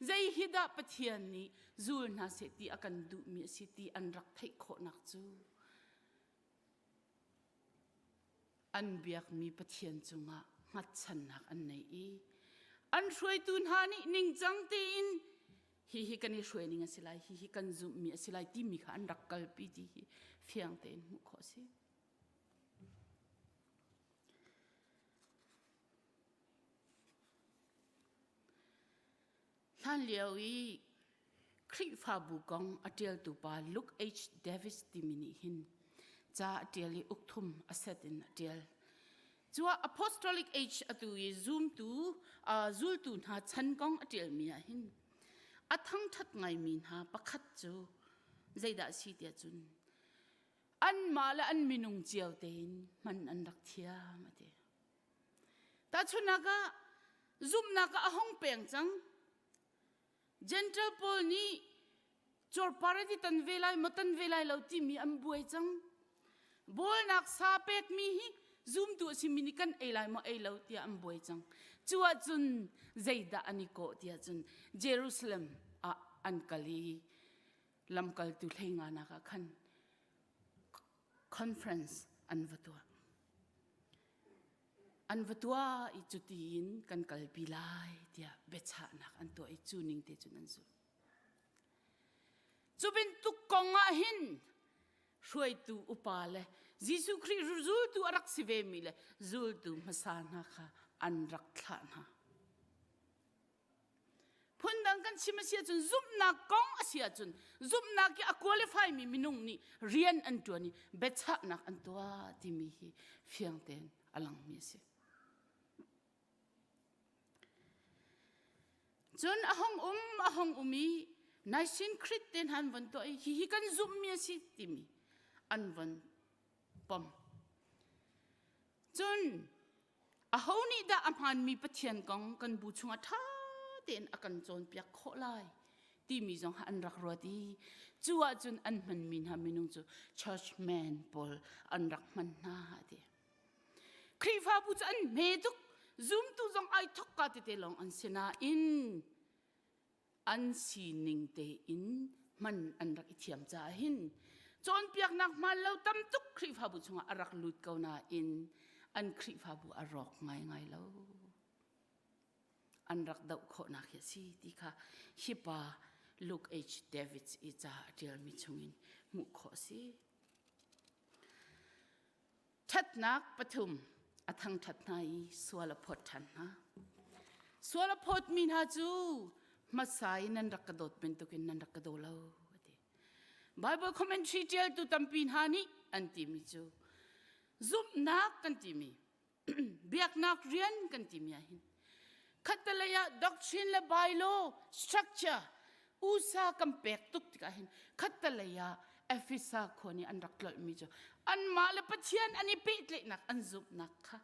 ใจฮิดาปะเทียนนี่จูลนาเสตีอากันดูมีสิตีอันรักไทยโคนักจูอันเบียกมีปะเทียนจุงะงัดฉันนักอันไหนอันช่วยตูนฮานี่นิ่งจังตีนฮิกันนี่ช่วยนิ่งสิไลฮิกันจุมีสิไลที่มีขันรักกัลปีดีเฟียงเต็นมุขสิท่านเลี้ยวอีคริฟาบุกงอเดียลตุปาลุกเอชเดวิสติมินิหินจ้าอเดียลอุกทุมอเซตินอเดียลจัว apostolic age อตุยซูมตูซูลตูนาชันกงอเดียลมีหินอทั้งทัดไงมีนาประคัดจูใจด่าสีเดียจุนอันมาและอันมินุงเจียวเตนมันอันรักเทียมาเดียแต่ชุนักะซูมนักะห้องเปียงจังgentle pol ni chor parati tan velai matan velai lauti mi am buai chang bol nak sa pek mi hi zoom tu simini kan elai mo ei lauti am buai chang chuwa chun zaida aniko tia chun jerusalem a ankali lamkal tu thenga na ka khan conference anvatua anvatua I chutin kan kalpilai tia becha nak anto I chuning te chunan zu chubin tu konga hin shoi tu upale jisu khri zul tu arak sive mile zul tu masana kha anrak thana phundang kan simasia chun zumna kong asia chun zumna ki a qualify mi minung ni rian antuani becha nak antua timi hi fiangten alang mi seจนahong umi naisin crit ten han van to hi kan zoom mi si timi an van pomจนahoni da amhan mi pathian kong kan bu chunga tha ten akan chon pyak kho lai timi jong an rak roti chuwa chun an man min ha minung chu church man pol an rak man na de krifa bu chan me duk zoom tu jong ai thok ka te long an sena in an si ning te in man an rak ithiam cha hin chon piak nak mal lo tam tuk khri pha bu chunga arak lut ko na in an khri pha bu arok ngai lo an rak dau kho na khia si ti kha hipa look h david is a dear mi chungin mu kho si ทัดนักปฐุมอทังทัดนายสวลพดทันนะสวลพดมีนาจูมาสายนันรักกระโดดเป็นตุกินนันรักกระโดดเราBible commentary tel tu tampin hani anti mi chu zum nak kan ti mi biak nak rian kan ti mi hin khatalaya doctrine le bylaw structure usa kampek tuk tika hin khatalaya efisa khoni an raklol mi chu an ma le pathian ani pe tle nak an zum nak kha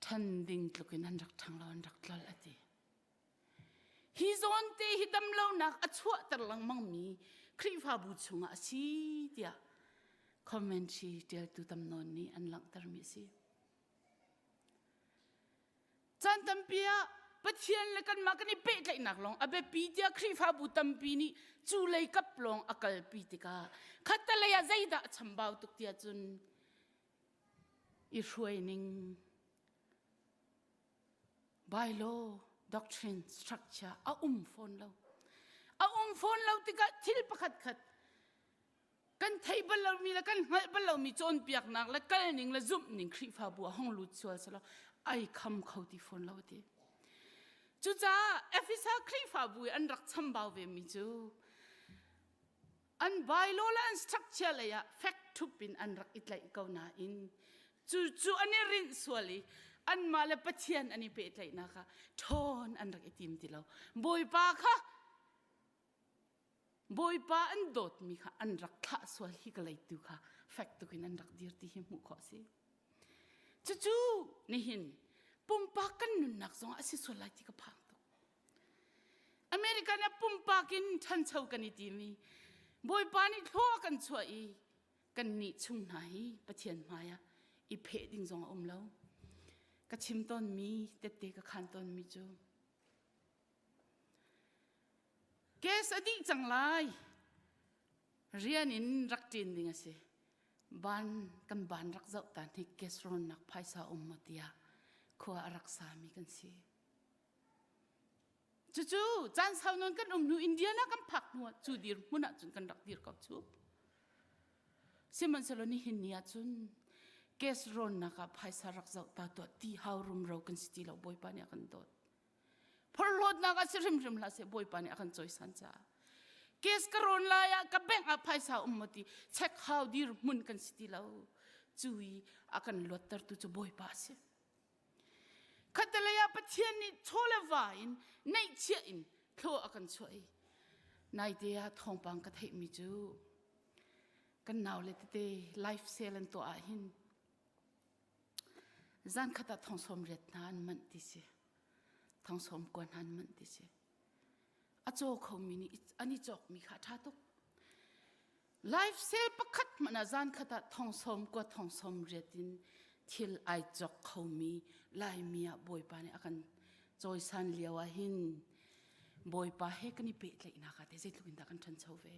than ding tlukin an rak thang lo an raklol ati hi zon te hi dam lo nak achua tar lang mang mi khrifa bu chunga si dia commentary tel tu tam non ni an lang tar mi si chan tam pia pathian le kan ma kan pe tlai nak long abe pi dia khrifa bu tam pi ni chu lei kap long akal pi tika khatalaya zaida chambau tuk tia chun I ruining by law doctrine structure a phone lo tika thil pakhat khat kan thei bal lo mi la kan ngal bal lo mi chon piak nak la kal ning la zum ning khri fa bu hong lu chwal sala ai kham khauti phone lo ti chu cha efisa khri fa bu an rak cham baw ve mi chu an by law la an structure la ya fact to pin an rak itlai ko na in chu an rin swali an ma le pathian ani pe tlai na kha thon an rak itim ti lo boy pa an dot mi kha an rak kha swal hi ka lai tu kha fact to kin an rak dir ti hi mu kho si chu ni hin pum pa kan nun nak zong asi swalai ti ka phang to America na pum pa kin than chau kan ti mi boy pa ni thlo kan chua I kan ni chung nai pathian maya I phe ding zong lo ka chim ton mi te ka khan ton mi chu kes adi changlai rian in rak tin ding ase ban kan ban rak zau ta ni kes ron nak phaisa matia khwa rak sa mi kan si chu chan sau non kan nu India na kan phak nu chu dir muna chun kan rak dir ka chu siman saloni hin nia chun kes ron naka phaisa rak zau ta to ti how room ro kan sti lo boy pa ni akan dot phorlot naka sirim la se boy pa ni akan choi san cha kes karon la ya ka bank a phaisa ummati check how dir mun kan sti lo chui akan lotter tu chu boy pa se khatalaya pathian ni chola vain nei chia in thlo akan choi nai te ya thong pang ka thei mi chu kan naw le te life sale to a hin zan khata thong som ret nan man ti se thong som kon han man ti se a cho kho mi ni ani chok mi kha tha to life sale pakhat mana zan khata thong som ko thong som retin thil ai chok kho mi lai mia boy pa ni akan choi san liawa hin boy pa he kani pe tlai na ka te zai lukin ta kan than chau ve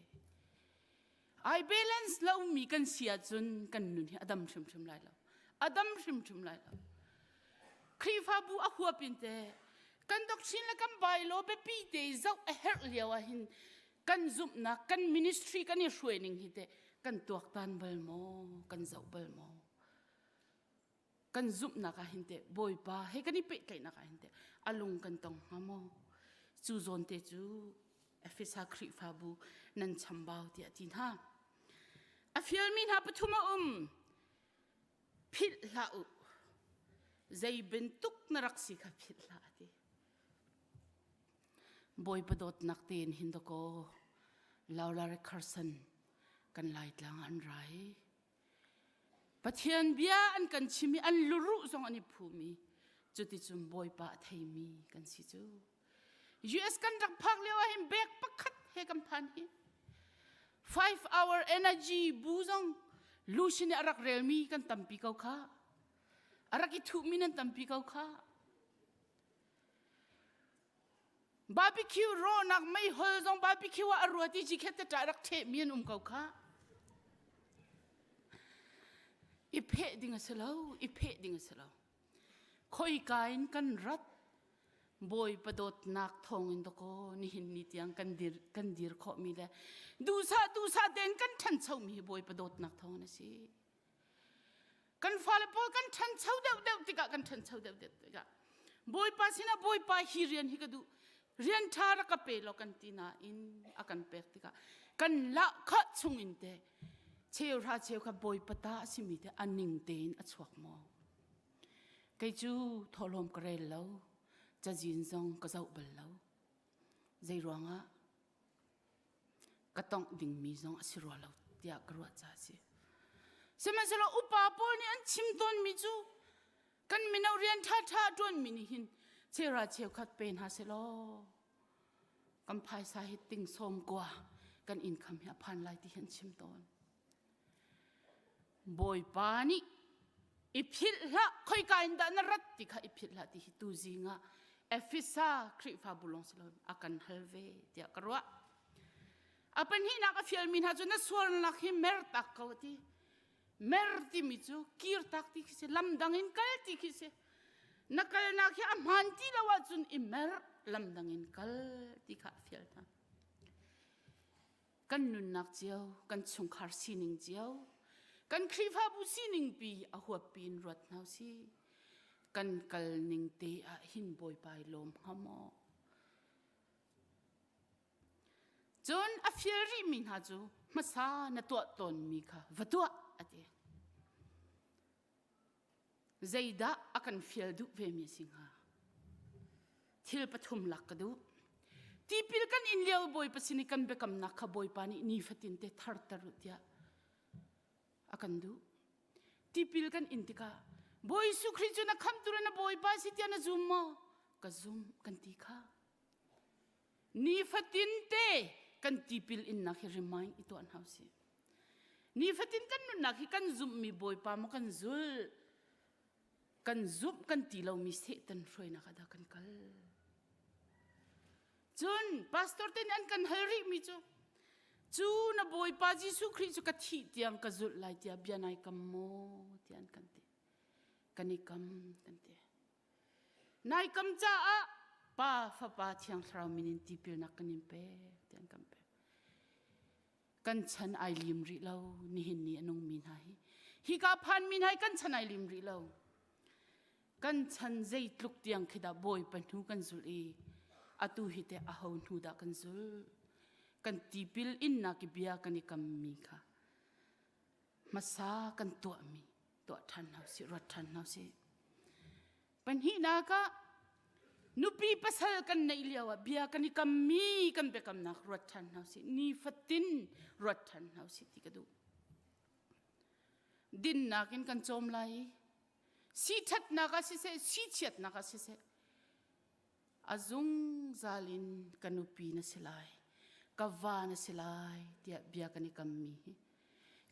I balance lo mi kan sia chun kan nun hi adam shim lai lo adam shim lai lo khrifa bu a huwa pinte kan doctrine la kan bai lo be pi te zau a her liawa hin kan zum na kan ministry kan ni shwening hi te kan tuak tan bal mo kan zau bal mo kan zum na ka hin te boy pa he kan ni pe kai na ka hin te alung kan tong hamo chu zon te chu efisa khrifa bu nan chambao ti atin ha a fiel min ha pathuma phil la u zai bentuk narak si kha phil la ati boy padot nakten hindoko laulare kharsan kan light lang an rai pathian bia an kan chimi an luru zong ani phumi chuti chum boy pa thei mi kan si chu US kan rak phak lewa him bek pakhat he kam phan hi 5-hour energy buzong lushine arak relmi kan tampi kau kha arak ithu minan tampi kau kha barbecue ro nak mai hol zong barbecue wa arwati ji khete ta arak the mian kau kha iphe ding asalo khoi kain kan rat boy padot nak thong in doko ni hin ni tiang kan dir kho mi le du sa den kan than chau mi boy padot nak thong na si กันฟ้าเลยพอกันทันเช่าเดาติกะกันทันเช่าเดาติกะบอยป้าสินะบอยป้าฮิเรียนฮิกดูเรียนทาระกะเปลกันตีนาอินอากันเปติกะกันละขะชงอินเตเชียวราเชียวกับบอยปตาสิมิเตอันนิงเตนอชวกมอไกจูทอลมกระเรลแล้วจะจินซองก็เจ้าเบลแล้วใจร้องอ่ะก็ต้องดิ่งมีซองอสิรัวแล้วเดียกรัวจ้าสิสมัยสละอุปาปอนี่อันชิมต้นมิจูกันมินเอาเรียนท่าต้นมินิหินเชราเชียวขัดเป็นฮาเซโลกันภายสาหิติงสมกว่ากันอินคำเหียพันลายที่เห็นชิมต้นบอยปานี่อิพิลละค่อยการดันรัตติค่ะอิพิลละที่ตูจิงะเอฟิซาคริฟาบุลงสิลอนอากันฮัลเวเดียกรัวอาเป็นหินักฟิลมินฮาจุนสวรรค์ลักฮิเมร์ตักเขาที่เมร์ติมิจูคีร์ตักที่คิดลำดังอินกัลที่คิดนักเล่นนักอัมฮันที่ละว่าจุนอิเมร์ลำดังอินกัลที่ข้าฟิลทันกันนุนนักเจียวกันชงคาร์ซีนิงเจียวกันครีฟาบุซีนิงปีอาหัวปีนรัดนาวซีกันกัลนิงเตอะหินบอยไปลมฮามอจนอาฟิริมินฮาจูมาซาณตัวตนมีค่ะวัตัวอะเดใจดาอากันฟิลดูเวมีสิงหาทิลปฐุมลักกดูที่พิลกันอินเลียวบอยปัสนิกันเบกัมนักขบอยปานี่ฟัตินเตทาร์ตารุตยาอากันดูที่พิลกันอินติกาบอยสุคริจุนักคำตุรนะบอยปาสิตยานะซุมมากะซุมกันติค่ะนี่ฟัตินเตกันที่พิลอินนักฮิริมายอิตัวอันเฮาสินี่ฟัตินกันนุนักฮิกันซุมมีบอยปามากันซุลกันซุมกันตีเรามีเสตันฟรอยนักดากันกัลจนพาสตอร์เตนอันกันเฮริมิจูจูนะบอยปาจิสุคริจูกัที่เตียงกจุลไลเตียบียนายกัมโมเตียนกันเตกันนิกัมกันเตนายกัมจ้าป้าฟ้าป้าเทียงสราวมินินตีพิลนักกันนิมเปเตียนกัมเปกันฉันไอลิมริเลานี่เห็นนี่นงมินไฮฮิกาพันมินไฮกันฉันไอลิมริเลากันฉันใจลุกเตียงคิดาบอยปันหูกันจุลีอาตูฮิเตอาหงหูดากันซุลกันตีพิลอินนักบิยากันนิกัมมีค่ะมาซากันตัวมีตัวทันเฮาสิรถทันเฮาสิปัญหาก็นุปีภาษากันในเลียวบิยากันนิกัมมีกันเบกัมนักรถทันเฮาสินี่ฟัตินรถทันเฮาสิที่กระดูดินนักินกันโจมไลสีทัดนักสิเสสีเฉียดนักสิเสอาซุงซาลินกันนุปีนัสลายกวานัสลายเดียบิยากันนิกัมมี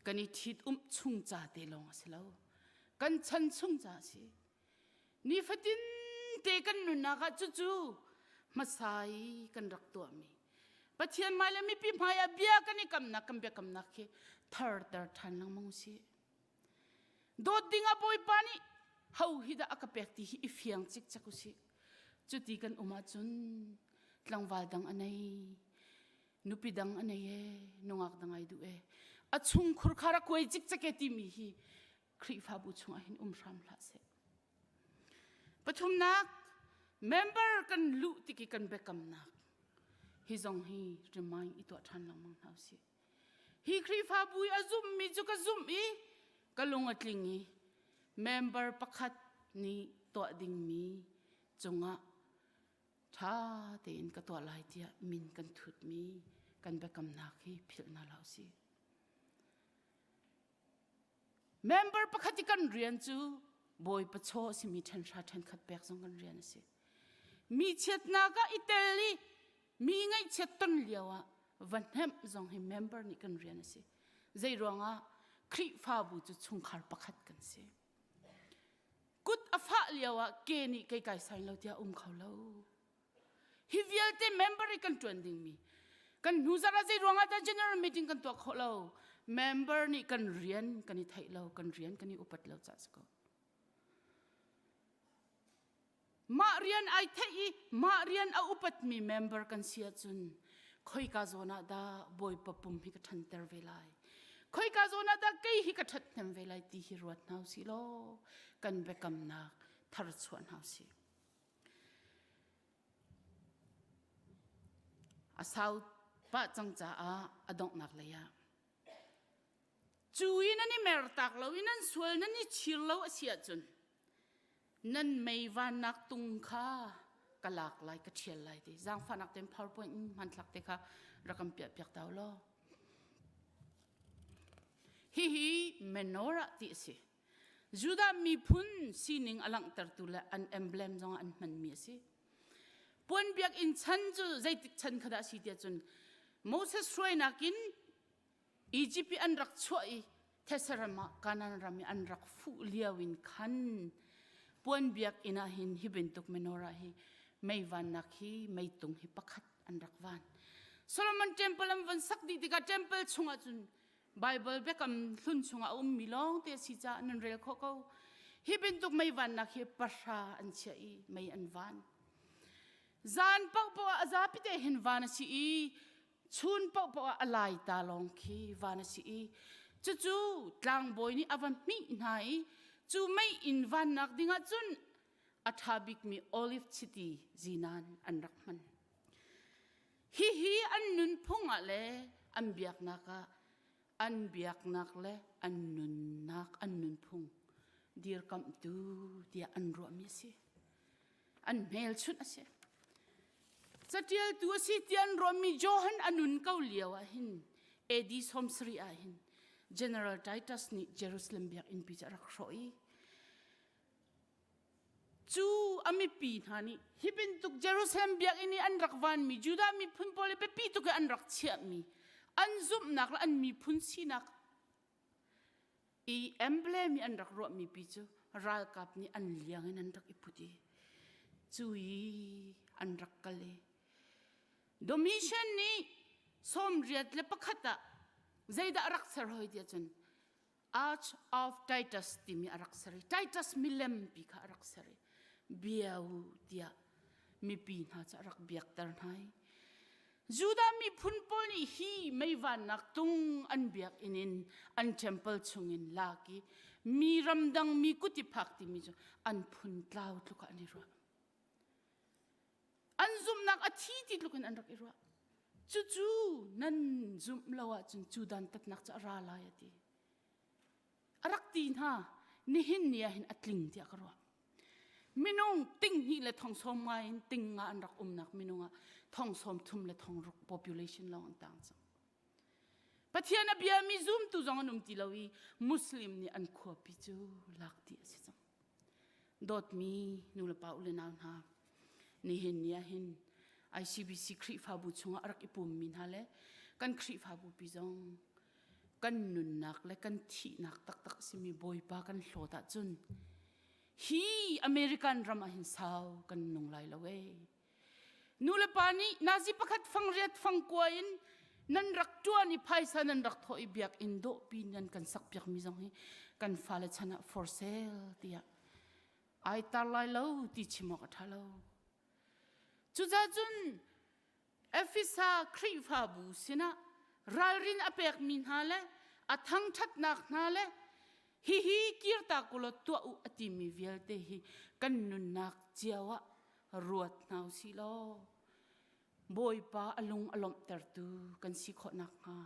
กันนิทิดชุงจ่าเตลงสิแล้วกันฉันชุงจ่าสินี่ฟัดินเตกันนุนักจู่มาใส่กันรักตัวมีปัจเจียนมาแล้วมีพิมพ์บิยากันนิกัมนักกันเบียกัมนักเฮทาร์ดาร์ทันลังมังสิโดดดิ่งอาบอยปานี่เฮาฮิดาอักเปกตีฮิฟิยังจิกจักุสิจุดที่กันอุมาจุนหลังวาดังอันไหนนุปิดังอันไหนนงอักดังไอดูอาชุงคุรคารักวยจิกจักเอติมีฮีครีฟาบุชุงอาหินรามลาเซปฐุมนักเมมเบอร์กันลุติกิกันเบกัมนักฮิซองฮีรีมายอิตัวทันลังมังเฮาสิฮีครีฟาบุยอาซุมมีจุกซุมอีกะลงอัดลิงอีเมมเบอร์ปักขัดนี่ตัวดิ่งมีจงะถ้าเต็นกับตัวลายเดียมินกันถุดมีกันเบกัมนักฮีพิลนาลาวสิเมมเบอร์ปักขัดกันเรียนจูบอยปะโชสิมีทันชาทันขัดแบกซองกันเรียนสิมีเช็ดนากาอิตาลีมีไงเช็ดต้นเลียวะวันแฮมซองให้เมมเบอร์นี่กันเรียนสิใจรองะครีฟ้าบูจุชุงขารปักขัดกันสิกุดอฟ้าเลียวะเกนี่ไกลๆสายเราเดียเขาเราฮิวิลเตเมมเบอร์กันจวนดิ่งมีกันนูซาราใจรองะแต่ general meeting กันตัวเขาเราเมมเบอร์นี่กันเรียนกันนี่ไทยเรากันเรียนกันนี่อุปัตเราจัดสก็มาเรียนไอเทอีมาเรียนเอาอุปัตมีเมมเบอร์กันเสียจุนคอยกาโซนาดาบอยปะปุ่มพิกทันเตอร์เวลัย ค่อยกาโซนาตาเกยฮิกระทัดเต็มเวลาตีฮิรวดนาวสิโลกันเบกำนักทารสวนนาวสิอาสาวป้าจังจ้าอดงนักเลยอะจูยนั่นนี่เมรตักเราอินั่นสวยนั่นนี่ชิลเราเสียจนนั่นไม่วานักตุงค่ากะลากลายกะเชียลลายดิจังฟันักเต็ม PowerPoint มันหลักเด็กค่ะรักำเปียกเปียกดาวล้อฮิเมนอระติสิจูดามีพุนซีนิงอลังตัดตุละอันเอมเบลมจงอันมันมีสิปวนเปียกอินชันจูใจติดชันขดาสีเดียจนโมเสสช่วยนักินอียิปต์อันรักช่วยเทสรามาการนันรามีอันรักฟูเลียวินคันปวนเบียกอินาหินฮิบินตุกเมนอระฮิไม่วันนักฮิไม่ตุงฮิปักขัดอันรักวันโซโลมอนเทมเพิลอันวันสักดีติกาเทมเพิลชงอาจุนไบเบิลเบกำลุนชงอามิลองเตสิจานันเรลโคเกาฮิบินตุกไม่วันนักฮิปะราอันเชียไม่อันวันจานปอกปอกอาซาพิเตหินวานสิอีชุนปอกปอกอะไรตาลองคีวานสิอีจู่ๆกลางบอยนี่อวันมีไหนจู่ไม่อินวันนักดิ่งจุนอัฐบิกมีโอลิฟซิตี้จีนันอันรักมันฮิอันนุนพงอะไรอันเบียกนักอันเบียกนักเลยอันนุนนักอันนุนพงเดียร์คำดูเดียอันรัวมีสิอันเมลชุนอาเซจะเดียร์ตัวสิเดียนรวมมีโจฮันอันนุนเกาเลียวหินเอดีสอมสรีหิน General Titus นี่เยรูซาเล็มเบียกอินพิจารักรอยจูอามีปีนฮานี่ฮิบินตุกเยรูซาเล็มเบียกอินี่อันรักวันมีจูดามีพุนโปเลเปปีตุกอันรักเชียมีอันซุ่มนักและอันมีพุนซีนักอีเอ็มเบลมีอันรักรวมมีปีจูรัลกับนี่อันเลี้ยงอันรักอิพุดีจูอีอันรักกันเลยโดมิชันนี่สมเรียดเลปขัดใจได้รักษาหอยเดียจน Arch of Titus ที่มีรักษา Titus มีเล่มปีกรักษาเบียวเดียมีปีน่าจะรักเบียกตรนายจูดามีพุนปอนี่ฮีไม่วันนักตุงอันเบียกอินินอันเทมเพิลชงอินลากีมีรำดังมีกุฏิพักที่มีจูอันพุนกล่าวทุกอันนี้รัวอันซุมนักอาทิตย์ที่ลูกอันรักอีรัวจู่ๆนั่นซุมเราจนจูดันตัดนักจะราลายตีรักตีนฮะนี่หินเนี่ยหินอัดลิงที่อักรัวมินงติงฮีเลทองสมไงติงงานรักนักมินงะทองสมทุมเลทองรัก population เราอันต่างจังปัทยานาเบียมีซุมตุจงนุมติลาวีมุสลิมนี่อันขวบพิจูลักตีสิจังดอดมีนูเลปาอุเลนาวนานี่เห็นเนี่ยเห็น ICBC คริฟาบุชงรักอิปุ่มมินฮะเลยกันคริฟาบุปิจงกันนุนนักและกันทีนักตักสิมีบอยปากันโหลดจุนฮีอเมริกันรามาหินสาวกันนงไลละเวนูเลปานีนาซีประคัดฟังเรียดฟังกวอินนันรักตัวนี่ไพศาลนันรักทอยเบียกอินโดปีนันกันสักเบียกมิจงฮีกันฟาเลชนะ for sale เดียไอตาไลเล่าติชิมอกทัลเล่าจุดจุนเอฟิซาครีฟาบูสินะรัลรินอเปกมินฮาเลอัทังชัดนักนาเลฮิกิร์ตากุลตัวอุอติมีเวลเตฮิกันนุนนักเจียวะรวดนาวสิโลบอยปาอลงอลมเตอร์ตูกันสิขอนักงา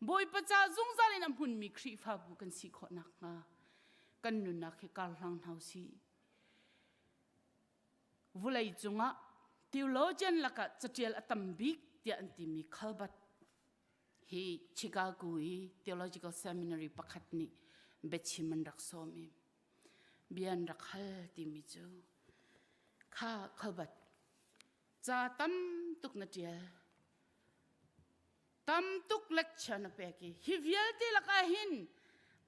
บอยปะจ่าจงซาเลนำหุ่นมีครีฟาบูกันสิขอนักงากันนุนนักเฮการลังนาวสิวุเลยจงะtheologian laka chatial atambik tia antimi khalbat hi Chicago theological seminary pakhatni bechiman rak somi bian rakhal timi chu kha khalbat cha tam tuk na tial tam tuk lecture na peki hi vial te laka hin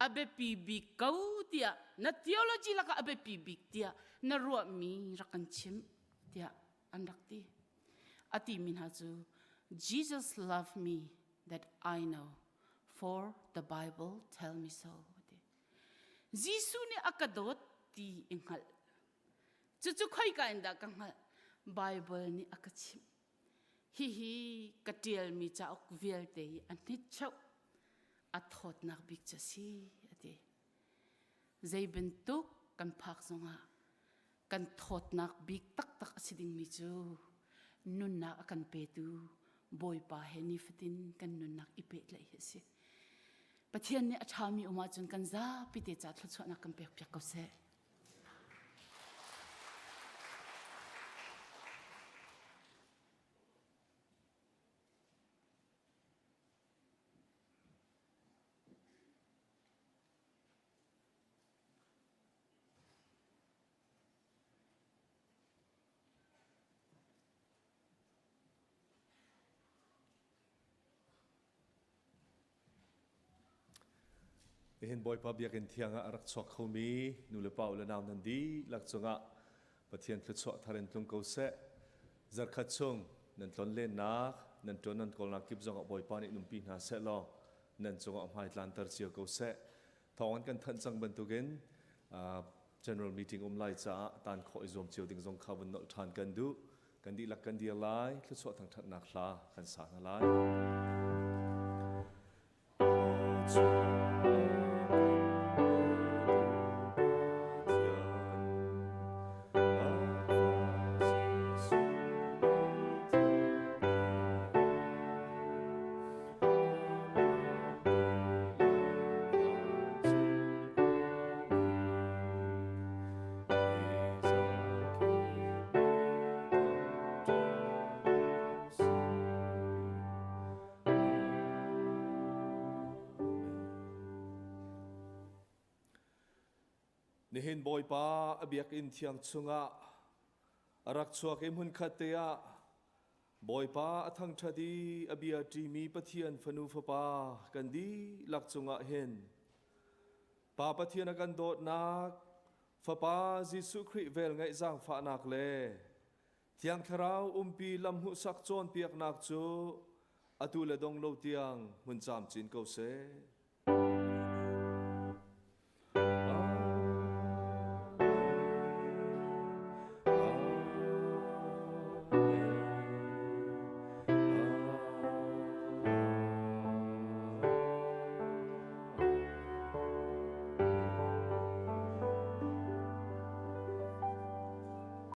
abe pi big kau tia na theology laka abe pi big tia na ruwa mi rakan chim tia andakti ati minhaju Jesus loved me that I know for the Bible tell me so Jisu ni akadot ti inghal chuchu khoi ka inda kanghal Bible ni akachim hi katiel mi cha ok vial te anit chau at thot nak big chasi ati zai bentuk kan phak zonga kan thot nak big tak asiding mi chu nun nak akan pe tu boy pa heni fitin kan nun nak ipe lai hesi pathian ni athami uma chun kan za pite cha thlu chona kan pek pek ko se Hin boy pa biakin thianga arak chok khomi nule pa ula naw nandi lak chunga pathian thlu chok tharen tlung ko se zar khat chung nan tlon len nak nan ton nan kol nak kip zonga boy pa ni numpi na se lo nan chunga mai tlan tar chiu ko se thawang kan than chang ban tugen general meeting lai cha tan khoi zom chiu ding zong khawan nol than kan du kan di lak kan dia lai thlu chok thang that nak hla kan sa na lai Nihin boy pa abiak in thiang chunga arak chuak em hun khatea boy pa athang thadi abia ti mi pathian fanu fa pa kan di lak chunga hen pa pathian akan dot nak fa pa Jesu Christ vel ngai jang fa nak le thiang tharau umpi lam hu sak chon piak nak chu atula dong lo tiang mun cham chin ko se